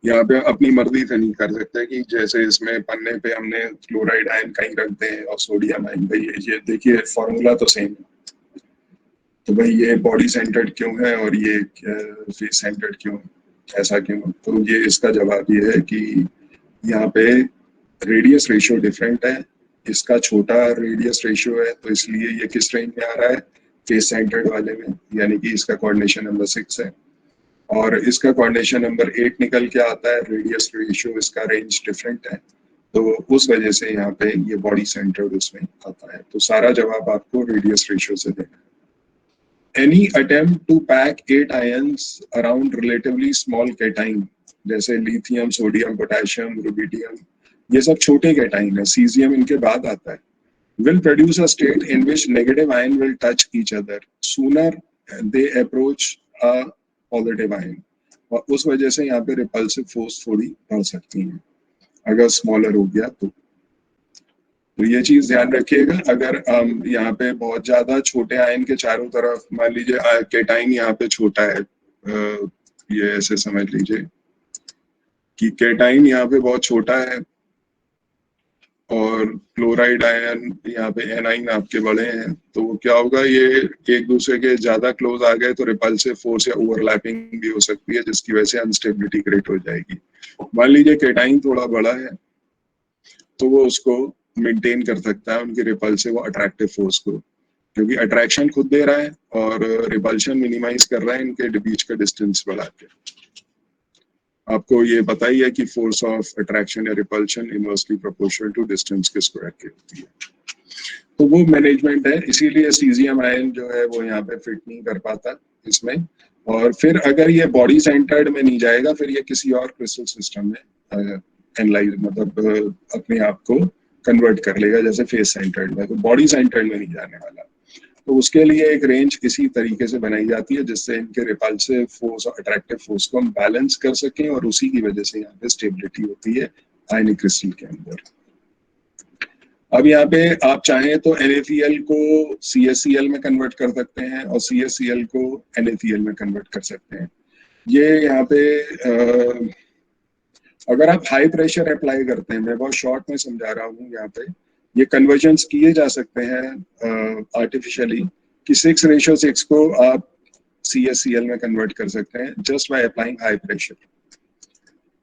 Speaker 1: यहाँ पे अपनी मर्जी से नहीं कर सकते कि जैसे इसमें पन्ने पे हमने क्लोराइड आयन कहीं रख दें और सोडियम आयन, भाई ये देखिए फॉर्मूला तो सेम है, तो भाई ये बॉडी सेंटर्ड क्यों है और ये फेस सेंटर्ड क्यों, ऐसा क्यों? तो ये इसका जवाब ये है कि यहाँ पे रेडियस रेशियो डिफरेंट है, इसका छोटा रेडियस रेशियो है तो इसलिए ये किस रेंज में आ रहा है, फेस सेंटर्ड वाले में, यानी कि इसका कोऑर्डिनेशन नंबर 6 है। और इसका कोऑर्डिनेशन नंबर 8 निकल के आता है, रेडियस रेशियो इसका रेंज डिफरेंट है, तो उस वजह से यहाँ पे ये बॉडी सेंटर्ड उसमें आता है। तो सारा जवाब आपको रेडियस रेशियो से देना है। Any attempt to pack 8 ions around relatively small cation, जैसे लिथियम, सोडियम, पोटेशियम, रुबिडियम, ये सब छोटे कैटाइन है, सीजियम इनके बाद आता है, will produce a state in which negative ion will touch each other sooner they approach a positive ion, और उस वजह से यहाँ पे रिपल्सिव फोर्स थोड़ी बढ़ सकती है अगर स्मॉलर हो गया तो ये चीज ध्यान रखिएगा। अगर यहाँ पे बहुत ज्यादा छोटे आयन के चारों तरफ, मान लीजिए केटाइन यहाँ पे छोटा है, ये ऐसे समझ लीजिए कि केटाइन यहाँ पे बहुत छोटा है और क्लोराइड आयन यहाँ पे एनाइन आपके बड़े हैं, तो क्या होगा, ये एक दूसरे के ज्यादा क्लोज आ गए तो रिपल्सिव फोर्स या ओवरलैपिंग भी हो सकती है, जिसकी वजह से अनस्टेबिलिटी क्रिएट हो जाएगी। मान लीजिए केटाइन थोड़ा बड़ा है तो वो उसको मेंटेन कर सकता है उनकी रिपल्सिव और अट्रैक्टिव फोर्स को, क्योंकि अट्रैक्शन खुद दे रहा है और रिपल्शन मिनिमाइज कर रहा है इनके बीच का डिस्टेंस बढ़ा के। आपको ये पता ही है कि फोर्स ऑफ अट्रैक्शन या repulsion inversely proportional to distance के स्क्वायर की होती है, तो वो मैनेजमेंट है, इसीलिए सीजियम आयन जो है वो यहाँ पे फिट नहीं कर पाता इसमें। और फिर अगर ये बॉडी सेंटर्ड में नहीं जाएगा, फिर ये किसी और क्रिस्टल सिस्टम में एनालाइज मतलब अपने आप को कन्वर्ट कर लेगा, जैसे फेस सेंटर्ड में, तो बॉडी सेंटर्ड में नहीं जाने वाला। तो उसके लिए एक रेंज इसी तरीके से बनाई जाती है जिससे इनके रिपल्सिव फोर्स और अट्रैक्टिव फोर्स को हम बैलेंस कर सकें, और उसी की वजह से यहाँ पे स्टेबिलिटी होती है आयनिक क्रिस्टल के अंदर। अब यहाँ पे आप चाहें तो NaCl को CaCl में कन्वर्ट कर सकते हैं और CaCl को NaCl में कन्वर्ट कर सकते हैं। ये यहाँ पे अगर आप हाई प्रेशर अप्लाई करते हैं, मैं बहुत शॉर्ट में समझा रहा हूँ यहाँ पे, ये कन्वर्जन्स किए जा सकते हैं आर्टिफिशियली कि 6:6 को आप CaCl में कन्वर्ट कर सकते हैं just by applying high pressure.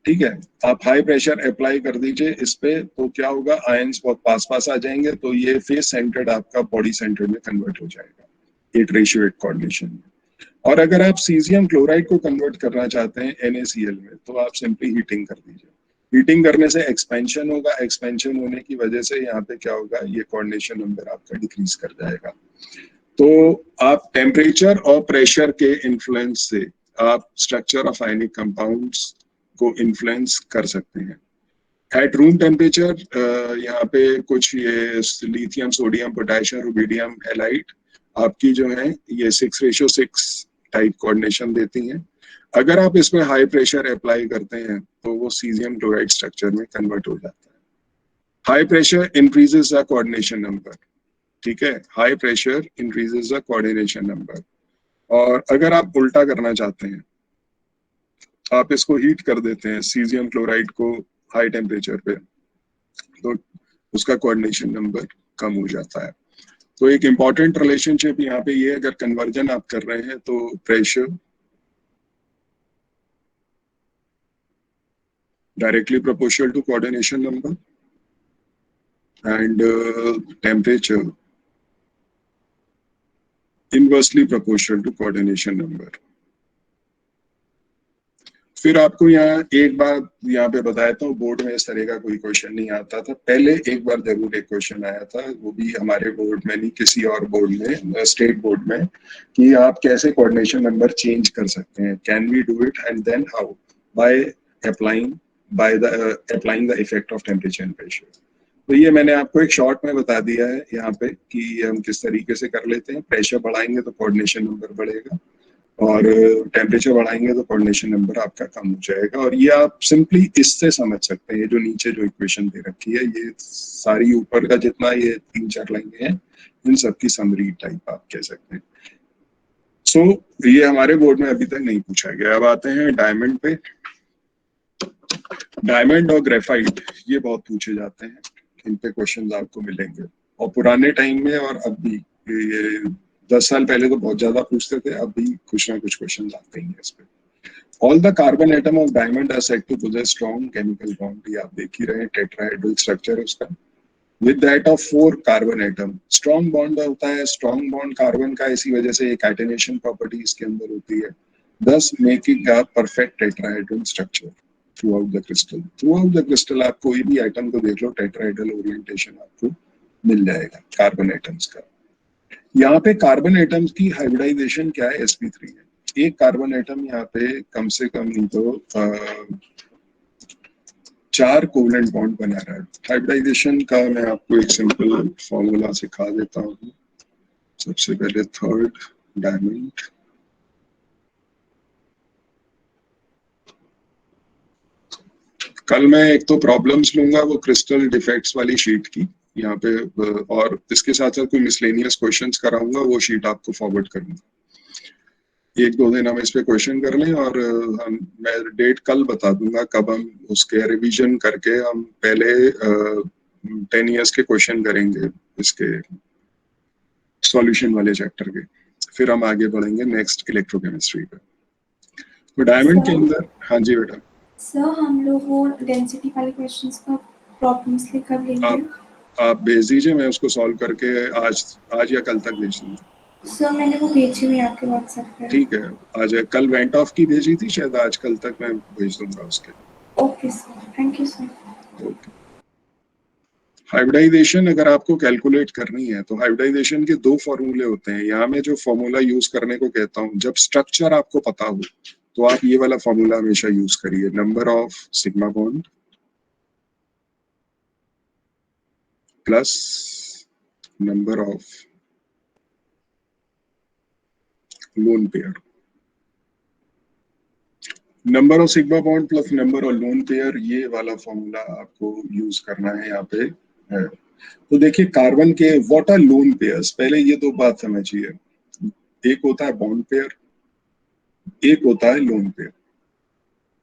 Speaker 1: ठीक है, आप हाई प्रेशर अप्लाई कर दीजिए इस पे, तो क्या होगा, आयंस बहुत पास पास आ जाएंगे, तो ये फेस सेंटर्ड आपका बॉडी सेंटर्ड में कन्वर्ट हो जाएगा 8:8 कोऑर्डिनेशन में। और अगर आप सीजियम क्लोराइड को कन्वर्ट करना चाहते हैं NaCl में, तो आप सिंपली हीटिंग कर दीजिए। हीटिंग करने से एक्सपेंशन होगा, एक्सपेंशन होने की वजह से यहाँ पे क्या होगा, ये कोऑर्डिनेशन नंबर आपका डिक्रीज कर जाएगा। तो आप टेम्परेचर और प्रेशर के इन्फ्लुएंस से आप स्ट्रक्चर ऑफ आयनिक कंपाउंड्स को इन्फ्लुएंस कर सकते हैं। एट रूम टेम्परेचर यहाँ पे कुछ ये lithium, sodium, potassium, rubidium halide आपकी जो है ये 6:6 टाइप कोऑर्डिनेशन देती हैं। अगर आप इसमें हाई प्रेशर अप्लाई करते हैं तो वो सीजियम क्लोराइड स्ट्रक्चर में कन्वर्ट हो जाता है। High pressure increases the coordination number, ठीक है, high pressure increases the coordination number. और अगर आप उल्टा करना चाहते हैं, आप इसको हीट कर देते हैं सीजियम क्लोराइड को हाई टेम्परेचर पे, तो उसका कोऑर्डिनेशन नंबर कम हो जाता है। तो एक इंपॉर्टेंट रिलेशनशिप यहाँ पे ये, अगर कन्वर्जन आप कर रहे हैं तो pressure directly proportional to coordination number and temperature inversely proportional to coordination number. फिर आपको यहाँ एक बार यहाँ पे बताया था, बोर्ड में इस तरह का कोई क्वेश्चन नहीं आता था पहले, एक बार जरूर एक क्वेश्चन आया था, वो भी हमारे बोर्ड में नहीं किसी और बोर्ड में, स्टेट बोर्ड में, कि आप कैसे कोऑर्डिनेशन नंबर चेंज कर सकते हैं, can we do it and then how, by applying the effect of temperature and pressure. तो ये मैंने आपको एक शॉर्ट में बता दिया है यहाँ पे कि हम किस तरीके से कर लेते हैं। प्रेशर बढ़ाएंगे तो कोऑर्डिनेशन नंबर बढ़ेगा, और टेम्परेचर बढ़ाएंगे तो कोऑर्डिनेशन नंबर आपका कम हो जाएगा। और ये आप सिंपली इससे समझ सकते हैं, ये जो नीचे जो इक्वेशन दे रखी है, ये सारी ऊपर का जितना ये 3-4 लाइनें हैं, इन सबकी समरी टाइप आप कह सकते हैं। सो ये हमारे बोर्ड में अभी तक नहीं पूछा गया। अब आते हैं डायमंड पे। डायमंड और ग्रेफाइट ये बहुत पूछे जाते हैं, इन पे क्वेश्चन आपको मिलेंगे। और पुराने टाइम में और अब भी, ये 10 साल पहले तो बहुत ज्यादा पूछते थे, अब भी कुछ ना कुछ क्वेश्चन आते ही हैं इस पे। All the carbon atom of diamond are said to possess strong chemical bond, ये आप देख ही रहे हैं, टेट्राहेड्रल स्ट्रक्चर है उसका, with that of 4 carbon atom. Strong bond होता है, स्ट्रॉन्ग बॉन्ड कार्बन का, इसी वजह से एक कैटेनेशन प्रॉपर्टी इसके अंदर होती है, thus making a perfect tetrahedral structure throughout the crystal. Throughout the crystal आप कोई भी एटम को देख लो, टेट्राहेड्रल ओरिएंटेशन आपको मिल जाएगा कार्बन एटम्स का। यहाँ पे कार्बन एटम्स की हाइब्रिडाइजेशन क्या है, sp3 है। एक कार्बन एटम यहाँ पे कम से कम नहीं तो 4 कोवलेंट बॉन्ड बना रहा है। हाइब्रिडाइजेशन का मैं आपको एक सिंपल फॉर्मूला सिखा देता हूँ। सबसे पहले थर्ड डायमंड, कल मैं एक तो प्रॉब्लम्स लूंगा वो क्रिस्टल डिफेक्ट्स वाली शीट की यहाँ पे, और इसके साथ साथ कोई मिसलेनियस क्वेश्चंस कराऊंगा, वो शीट आपको फॉरवर्ड करूंगा। 1-2 दिन हम इस पे क्वेश्चन कर लें, और मैं डेट कल बता दूंगा कब हम उसके रिवीजन करके हम पहले 10 इयर्स के क्वेश्चन करेंगे इसके सॉल्यूशन वाले चैप्टर के, फिर हम आगे बढ़ेंगे नेक्स्ट इलेक्ट्रोकेमिस्ट्री पे। तो डायमंड के अंदर, हाँ जी बेटा।
Speaker 2: सर हम लोग वो डेंसिटी वाले क्वेश्चंस का प्रॉब्लम्स लेकर लेंगे।
Speaker 1: आप भेज दीजिए, मैं उसको सॉल्व करके आज या कल तक भेज दूंगा।
Speaker 2: सर मैंने वो भेजी हुई है आपके व्हाट्सएप पे।
Speaker 1: ठीक है, आज कल वेंट ऑफ की भेजी थी शायद, आज कल तक मैं भेज दूंगा उसके।
Speaker 2: Okay sir, thank you sir.
Speaker 1: Okay. Hybridisation अगर आपको कैलकुलेट करनी है तो हाइब्रिडाइजेशन के 2 फॉर्मूले होते हैं। यहाँ मैं जो फॉर्मूला यूज करने को कहता हूँ, जब स्ट्रक्चर आपको पता हो तो आप ये वाला फॉर्मूला हमेशा यूज करिए, number of sigma bond plus number of lone pair. Number of sigma bond plus number of lone pair, ये वाला फॉर्मूला आपको यूज करना है यहाँ पे है। तो देखिए कार्बन के व्हाट आर लोन पेयर्स, पहले ये 2 बात समझिए। एक होता है बॉन्ड पेयर, एक होता है लोन पेयर।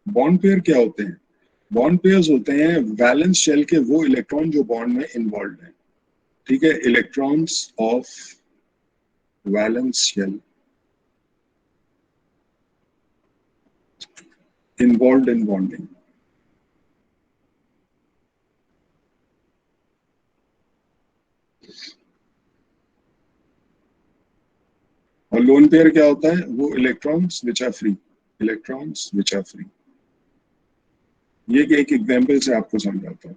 Speaker 1: बॉन्ड पेयर क्या होते हैं? बॉन्ड पेयर्स होते हैं वैलेंस शेल के वो इलेक्ट्रॉन जो बॉन्ड में इन्वॉल्व है। ठीक है, electrons of valence shell involve in bonding. और लोन पेयर क्या होता है? वो electrons which are free, electrons which are free. ये एक एग्जांपल से आपको समझाता हूँ।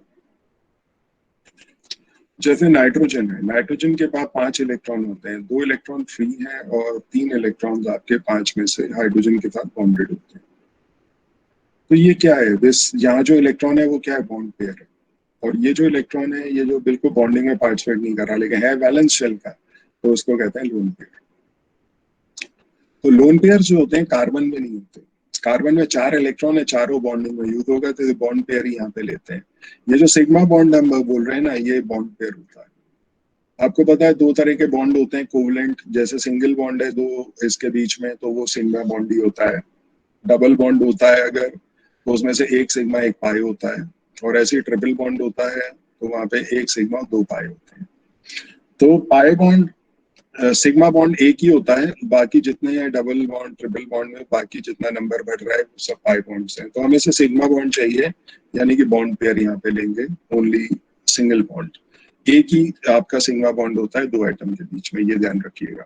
Speaker 1: जैसे नाइट्रोजन है, नाइट्रोजन के पास 5 इलेक्ट्रॉन होते हैं, 2 इलेक्ट्रॉन फ्री हैं और 3 इलेक्ट्रॉन आपके 5 में से हाइड्रोजन के साथ बॉन्डेड होते हैं। तो ये क्या है, दिस यहाँ जो इलेक्ट्रॉन है वो क्या है, बॉन्ड पेयर है। और ये जो इलेक्ट्रॉन है, ये जो बिल्कुल बॉन्डिंग में पार्टिसिपेट नहीं कर रहा लेकिन है वैलेंस शेल का, तो उसको कहते हैं लोन पेयर। तो लोन पेयर जो होते हैं कार्बन में नहीं होते। कार्बन में 4 इलेक्ट्रॉन है, चारों बॉन्डिंग में यूज होगा, तो बॉन्ड पेयर ही यहाँ पे लेते हैं। ये जो सिग्मा बॉन्ड हम बोल रहे हैं ना, ये बॉन्ड पेयर होता है। आपको पता है 2 तरह के बॉन्ड होते हैं कोवलेंट, जैसे सिंगल बॉन्ड है 2 इसके बीच में, तो वो सिग्मा बॉन्ड ही होता है। डबल बॉन्ड होता है अगर, तो उसमें से 1 सिग्मा 1 पाई होता है। और ऐसे ही ट्रिपल बॉन्ड होता है तो वहां पे 1 सिग्मा 2 पाई होते हैं। तो पाई बॉन्ड सिग्मा बॉन्ड एक ही होता है, बाकी जितने हैं डबल बॉन्ड ट्रिपल बॉन्ड में बाकी जितना नंबर बढ़ रहा है वो सब पाई बॉन्ड्स हैं। तो हमें से सिग्मा बॉन्ड चाहिए, यानी कि बॉन्ड पेयर यहाँ पे लेंगे, ओनली सिंगल बॉन्ड। एक ही आपका सिग्मा बॉन्ड होता है 2 एटम के बीच में, ये ध्यान रखिएगा।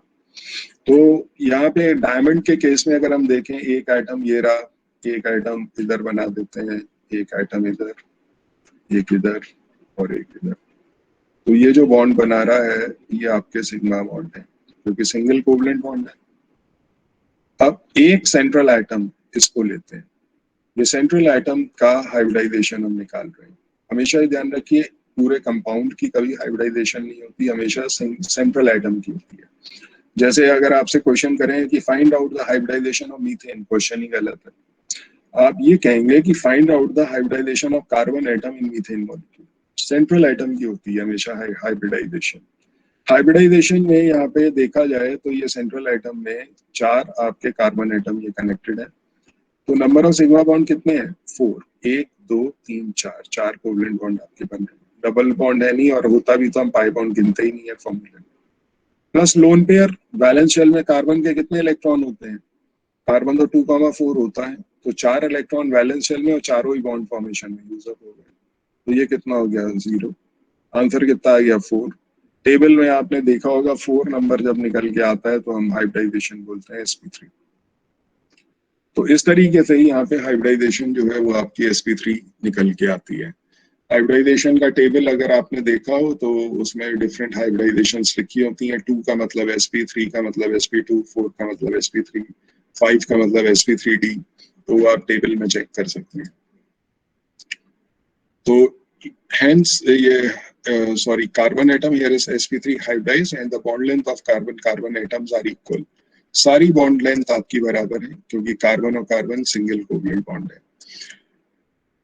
Speaker 1: तो यहाँ पे डायमंड के केस में अगर हम देखें, एक एटम ये रहा, एक एटम इधर बना देते हैं, एक एटम इधर, एक इधर और एक इधर। तो ये जो बॉन्ड बना रहा है ये आपके सिग्मा बॉन्ड है, क्योंकि सिंगल कोवलेंट बॉन्ड है। अब एक सेंट्रल एटम इसको लेते हैं, ये सेंट्रल एटम का हाइब्रिडाइजेशन हम निकाल रहे हैं। हमेशा ही ध्यान रखिए, पूरे कंपाउंड की कभी हाइब्रिडाइजेशन नहीं होती, हमेशा सेंट्रल एटम की होती है। जैसे अगर आपसे क्वेश्चन करें कि find out the hybridization of methane, question ही गलत है। आप ये कहेंगे कि find out the hybridization of carbon atom in methane molecule. Central atom की होती है हमेशा हाइब्रिडाइजेशन। हाइब्रिडाइजेशन में यहाँ पे देखा जाए तो ये सेंट्रल एटम में 4 आपके कार्बन एटम ये कनेक्टेड है। तो नंबर ऑफ सिग्मा बॉन्ड कितने हैं? 4। 1 2 3 4, 4 कोवलेंट बॉन्ड आपके बन रहे हैं। डबल बॉन्ड है नहीं, और होता भी तो हम पाई बॉन्ड गिनते ही नहीं है फॉर्मूले में। Plus lone pair, valence shell में कार्बन के कितने इलेक्ट्रॉन होते हैं? कार्बन तो 2,4 होता है, तो 4 इलेक्ट्रॉन वैलेंस शेल में और चारों ही बॉन्ड फॉर्मेशन में यूज अप हो गए। तो ये कितना हो गया? 0। आंसर कितना आ गया? 4। टेबल में आपने देखा होगा 4 नंबर जब निकल के आता है तो हम हाइब्रिडाइजेशन बोलते हैं sp3। तो इस तरीके से ही यहाँ पे हाइब्रिडाइजेशन जो है वो आपकी sp3 निकल के आती है। हाइब्रिडाइजेशन का टेबल अगर आपने देखा हो तो उसमें डिफरेंट हाइब्रिडाइजेशन लिखी होती हैं। 2 का मतलब sp3 का मतलब sp2, 4 का मतलब sp3, 5 का मतलब sp3d। तो वो आप टेबल में चेक कर सकते हैं। तो hence ये sorry, carbon atom here is sp3 hybridized and the bond length of carbon atoms are equal। सारी बॉन्ड लेंथ आपकी बराबर है क्योंकि कार्बन और कार्बन सिंगल कोवलेंट बॉन्ड है।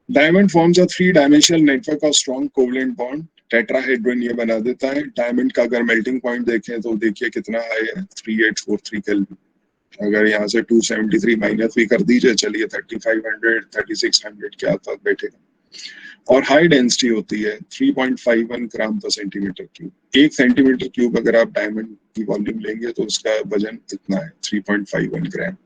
Speaker 1: Diamond forms a 3 dimensional network of strong covalent bond. Tetrahedron ये बना देता है। डायमंड का अगर मेल्टिंग पॉइंट देखें तो देखिए कितना हाई है, 3843 केल्विन। अगर यहाँ से 273 माइनस भी कर दीजिए, चलिए 3500 3600 के आसपास बैठेगा। और हाई डेंसिटी होती है 3.51 ग्राम पर सेंटीमीटर क्यूब। 1 सेंटीमीटर क्यूब अगर आप डायमंड की वॉल्यूम लेंगे तो उसका वजन इतना है, 3.51 gram.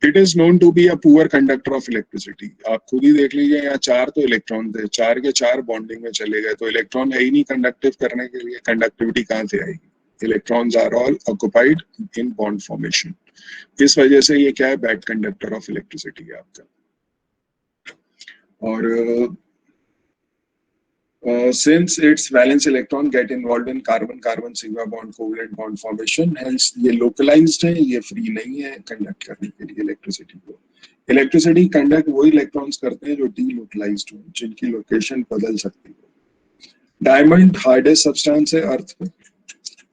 Speaker 1: It is known to be a poor conductor of electricity. आप खुद ही देख लीजिए, यहाँ 4 तो इलेक्ट्रॉन थे, 4 के 4 बॉन्डिंग में चले गए, तो इलेक्ट्रॉन है ही नहीं कंडक्टिव करने के लिए, कंडक्टिविटी कहाँ से आएगी? Electrons are all occupied in bond formation. इस वजह से ये क्या है? बैड कंडक्टर ऑफ इलेक्ट्रिसिटी है आपका। और since its valence electron get involved in carbon sigma bond covalent bond formation, hence ये localized है, ये free नहीं है conduct करने के लिए इलेक्ट्रिसिटी को। इलेक्ट्रिसिटी कंडक्ट वही इलेक्ट्रॉन्स करते हैं जो डीलोकलाइज्ड हो, जिनकी लोकेशन बदल सकती है। डायमंड हार्डेस्ट सब्सटेंस है अर्थ पे।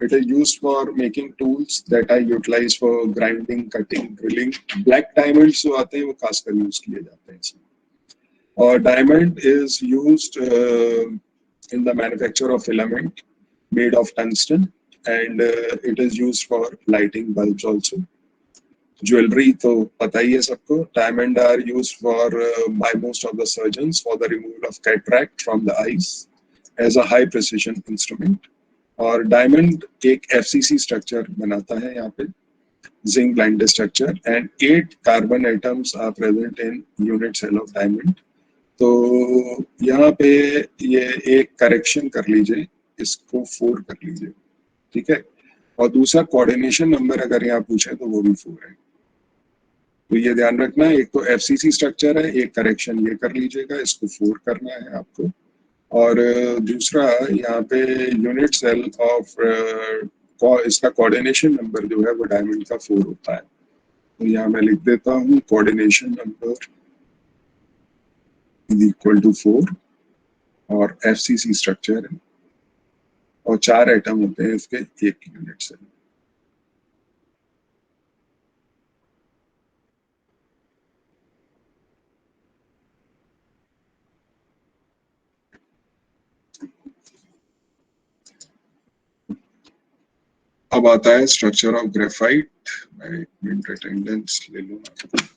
Speaker 1: It is used for making tools that are utilized for grinding, cutting, drilling। Black diamonds जो आते हैं वो खासकर यूज किए जाते हैं इसमें। और diamond is used in the manufacture of filament made of tungsten, and it is used for lighting bulbs also। Jewelry तो पता ही है सबको। Diamond are used for by most of the surgeons for the removal of cataract from the eyes as a high precision instrument। और diamond एक FCC structure बनाता है यहाँ पे, zinc blende structure, and 8 carbon atoms are present in unit cell of diamond. तो यहाँ पे ये एक करेक्शन कर लीजिए, इसको 4 कर लीजिए, ठीक है। और दूसरा कोऑर्डिनेशन नंबर अगर यहाँ पूछे तो वो भी 4 है। तो ये ध्यान रखना है, एक तो FCC स्ट्रक्चर है, एक करेक्शन ये कर लीजिएगा, इसको 4 करना है आपको। और दूसरा यहाँ पे यूनिट सेल ऑफ इसका कोऑर्डिनेशन नंबर जो है वो डायमंड का 4 होता है। तो यहाँ मैं लिख देता हूँ coordination number is equal to 4, और FCC स्ट्रक्चर है, और 4 एटम होते हैं इसके एक यूनिट से। अब आता है स्ट्रक्चर ऑफ ग्रेफाइट। मैं 1 मिनट अटेंडेंस ले लूंगा।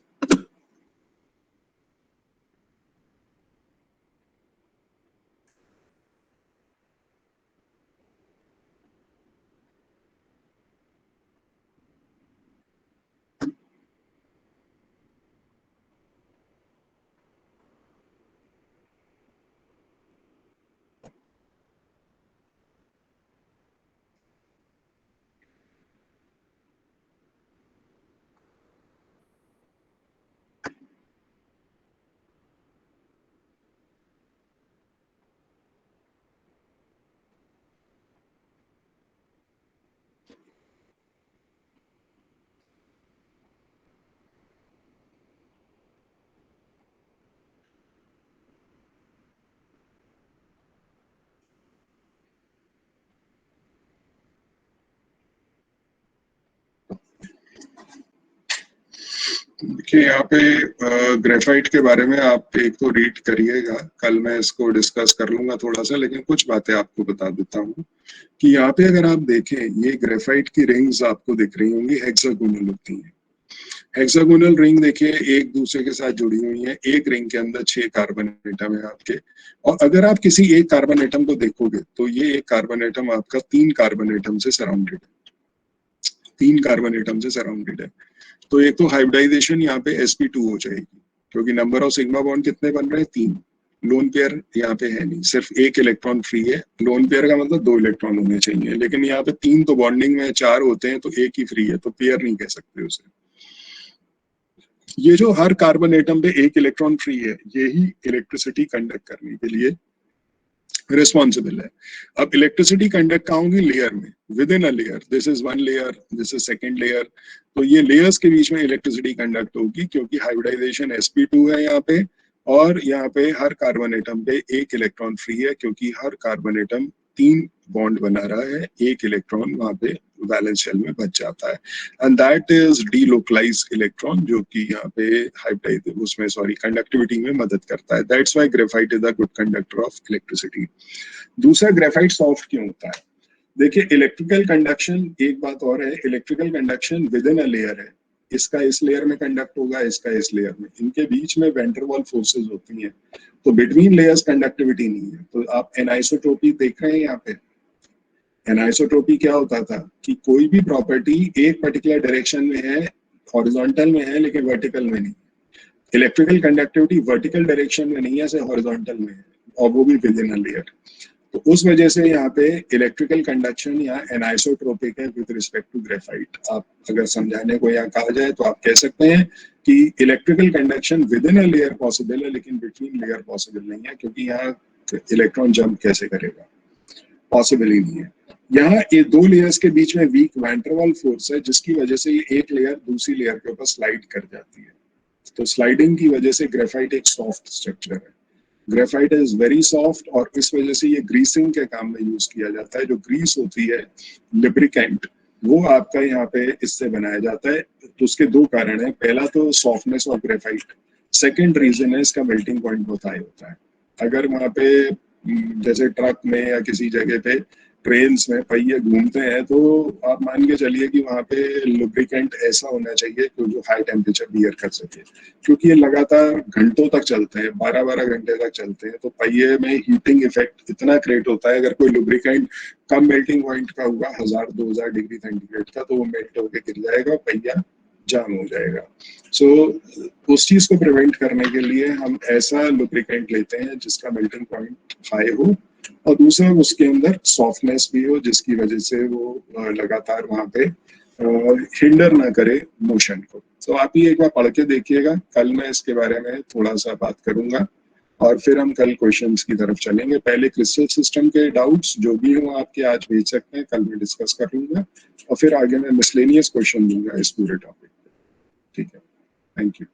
Speaker 1: देखिए यहाँ पे ग्रेफाइट के बारे में आप एक तो रीड करिएगा, कल मैं इसको डिस्कस कर लूंगा थोड़ा सा, लेकिन कुछ बातें आपको बता देता हूँ कि यहाँ पे अगर आप देखें ये ग्रेफाइट की रिंग्स आपको दिख रही होंगी, हेक्सागोनल होती हैं। हेक्सागोनल रिंग देखिए एक दूसरे के साथ जुड़ी हुई है, एक रिंग के अंदर 6 कार्बन एटम है आपके, और अगर आप किसी एक कार्बन एटम को देखोगे तो ये एक कार्बन एटम आपका 3 कार्बन एटम से सराउंडेड है, 3 कार्बन एटम से सराउंडेड है। तो एक तो हाइब्रिडाइजेशन यहाँ पे sp2 हो जाएगी, क्योंकि नंबर ऑफ सिग्मा बॉन्ड कितने बन रहे हैं, 3। लोन पेयर यहाँ पे है नहीं, सिर्फ एक इलेक्ट्रॉन फ्री है। लोन पेयर का मतलब 2 इलेक्ट्रॉन होने चाहिए, लेकिन यहाँ पे 3 तो बॉन्डिंग में 4 होते हैं, तो एक ही फ्री है, तो पेयर नहीं कह सकते उसे। ये जो हर कार्बन एटम पे एक इलेक्ट्रॉन फ्री है, यही इलेक्ट्रिसिटी कंडक्ट करने के लिए रिस्पॉन्सिबल है। अब इलेक्ट्रिसिटी कंडक्ट कहाँ होगी, लेयर में, with in a layer, this is one layer, this is second layer, तो ये लेयर्स के बीच में इलेक्ट्रिसिटी कंडक्ट होगी, क्योंकि हाइब्रिडाइजेशन sp2 है यहाँ पे, और यहाँ पे हर कार्बन एटम पे एक इलेक्ट्रॉन फ्री है, क्योंकि हर कार्बन एटम 3 बॉन्ड बना रहा है, एक इलेक्ट्रॉन वहां पे वैलेंस शेल में बच जाता है, and that is delocalise electron, जो कि यहाँ पे हाइब्रिड उसमें कंडक्टिविटी में मदद करता है। That's why graphite is a good conductor of electricity. दूसरा, ग्रेफाइट सॉफ्ट क्यों होता है? देखिए इलेक्ट्रिकल कंडक्शन, एक बात और है, electrical conduction with in a layer है, इसका इस लेयर में कंडक्ट होगा, इसका इस लेयर में, इनके बीच में वैन डर वाल फोर्सेस होती हैं, तो बिटवीन लेयर्स कंडक्टिविटी नहीं है। तो आप एनाइसोट्रोपी देख रहे हैं यहाँ पे, एनाइसोट्रोपी क्या होता था कि कोई भी प्रॉपर्टी एक पर्टिकुलर डायरेक्शन में है, हॉरिजॉन्टल में है, लेकिन वर्टिकल में नहीं। इलेक्ट्रिकल कंडक्टिविटी वर्टिकल डायरेक्शन में नहीं है, से हॉरिजॉन्टल में है, और वो भी विद इन अ लेयर। तो उस वजह से यहाँ पे इलेक्ट्रिकल कंडक्शन यहाँ एनाइसोट्रोपिक है विद रिस्पेक्ट टू ग्रेफाइट। आप अगर समझाने को यहाँ कहा जाए तो आप कह सकते हैं कि electrical conduction with in a layer possible है, लेकिन बिटवीन लेयर पॉसिबल नहीं है, क्योंकि यहाँ इलेक्ट्रॉन जंप कैसे करेगा, पॉसिबल ही नहीं है। यहाँ ये 2 लेयर्स के बीच में वीक वैन डर वाल फोर्स है, जिसकी वजह से ये एक लेयर दूसरी लेयर के ऊपर स्लाइड कर जाती है। तो स्लाइडिंग की वजह से ग्रेफाइट एक सॉफ्ट स्ट्रक्चर है, ग्रेफाइट इज वेरी सॉफ्ट, और इस वजह से ये ग्रीसिंग के काम में यूज किया जाता है। जो ग्रीस होती है, लिब्रिकेंट, वो आपका यहाँ पे इससे बनाया जाता है। तो उसके 2 कारण है, पहला तो softness of graphite, second reason है इसका मेल्टिंग पॉइंट बहुत हाई होता है। अगर वहां पे जैसे ट्रक में या किसी जगह पे ट्रेन्स में पहिए घूमते हैं, तो आप मान के चलिए कि वहां पे लुब्रिकेंट ऐसा होना चाहिए कि जो हाई टेम्परेचर बियर कर सके, क्योंकि ये लगातार घंटों तक चलते हैं, 12-12 घंटे तक चलते हैं, तो पहिए में हीटिंग इफेक्ट इतना क्रिएट होता है। अगर कोई लुब्रिकेंट कम मेल्टिंग पॉइंट का होगा, 1000-2000 डिग्री सेंटीग्रेड का, तो वो मेल्ट होकर गिर जाएगा, पहिया जाम हो जाएगा। सो उस चीज को प्रिवेंट करने के लिए हम ऐसा लुब्रिकेंट लेते हैं जिसका मेल्टिंग पॉइंट हाई हो, और दूसरा उसके अंदर सॉफ्टनेस भी हो, जिसकी वजह से वो लगातार वहां पे हिंडर ना करे मोशन को। तो आप ये एक बार पढ़ के देखिएगा, कल मैं इसके बारे में थोड़ा सा बात करूंगा, और फिर हम कल क्वेश्चंस की तरफ चलेंगे। पहले क्रिस्टल सिस्टम के डाउट्स जो भी हो आपके आज भेज सकते हैं, कल मैं डिस्कस कर लूंगा, और फिर आगे मैं मिसलेनियस क्वेश्चन दूंगा इस पूरे टॉपिक पे। ठीक है, थैंक यू।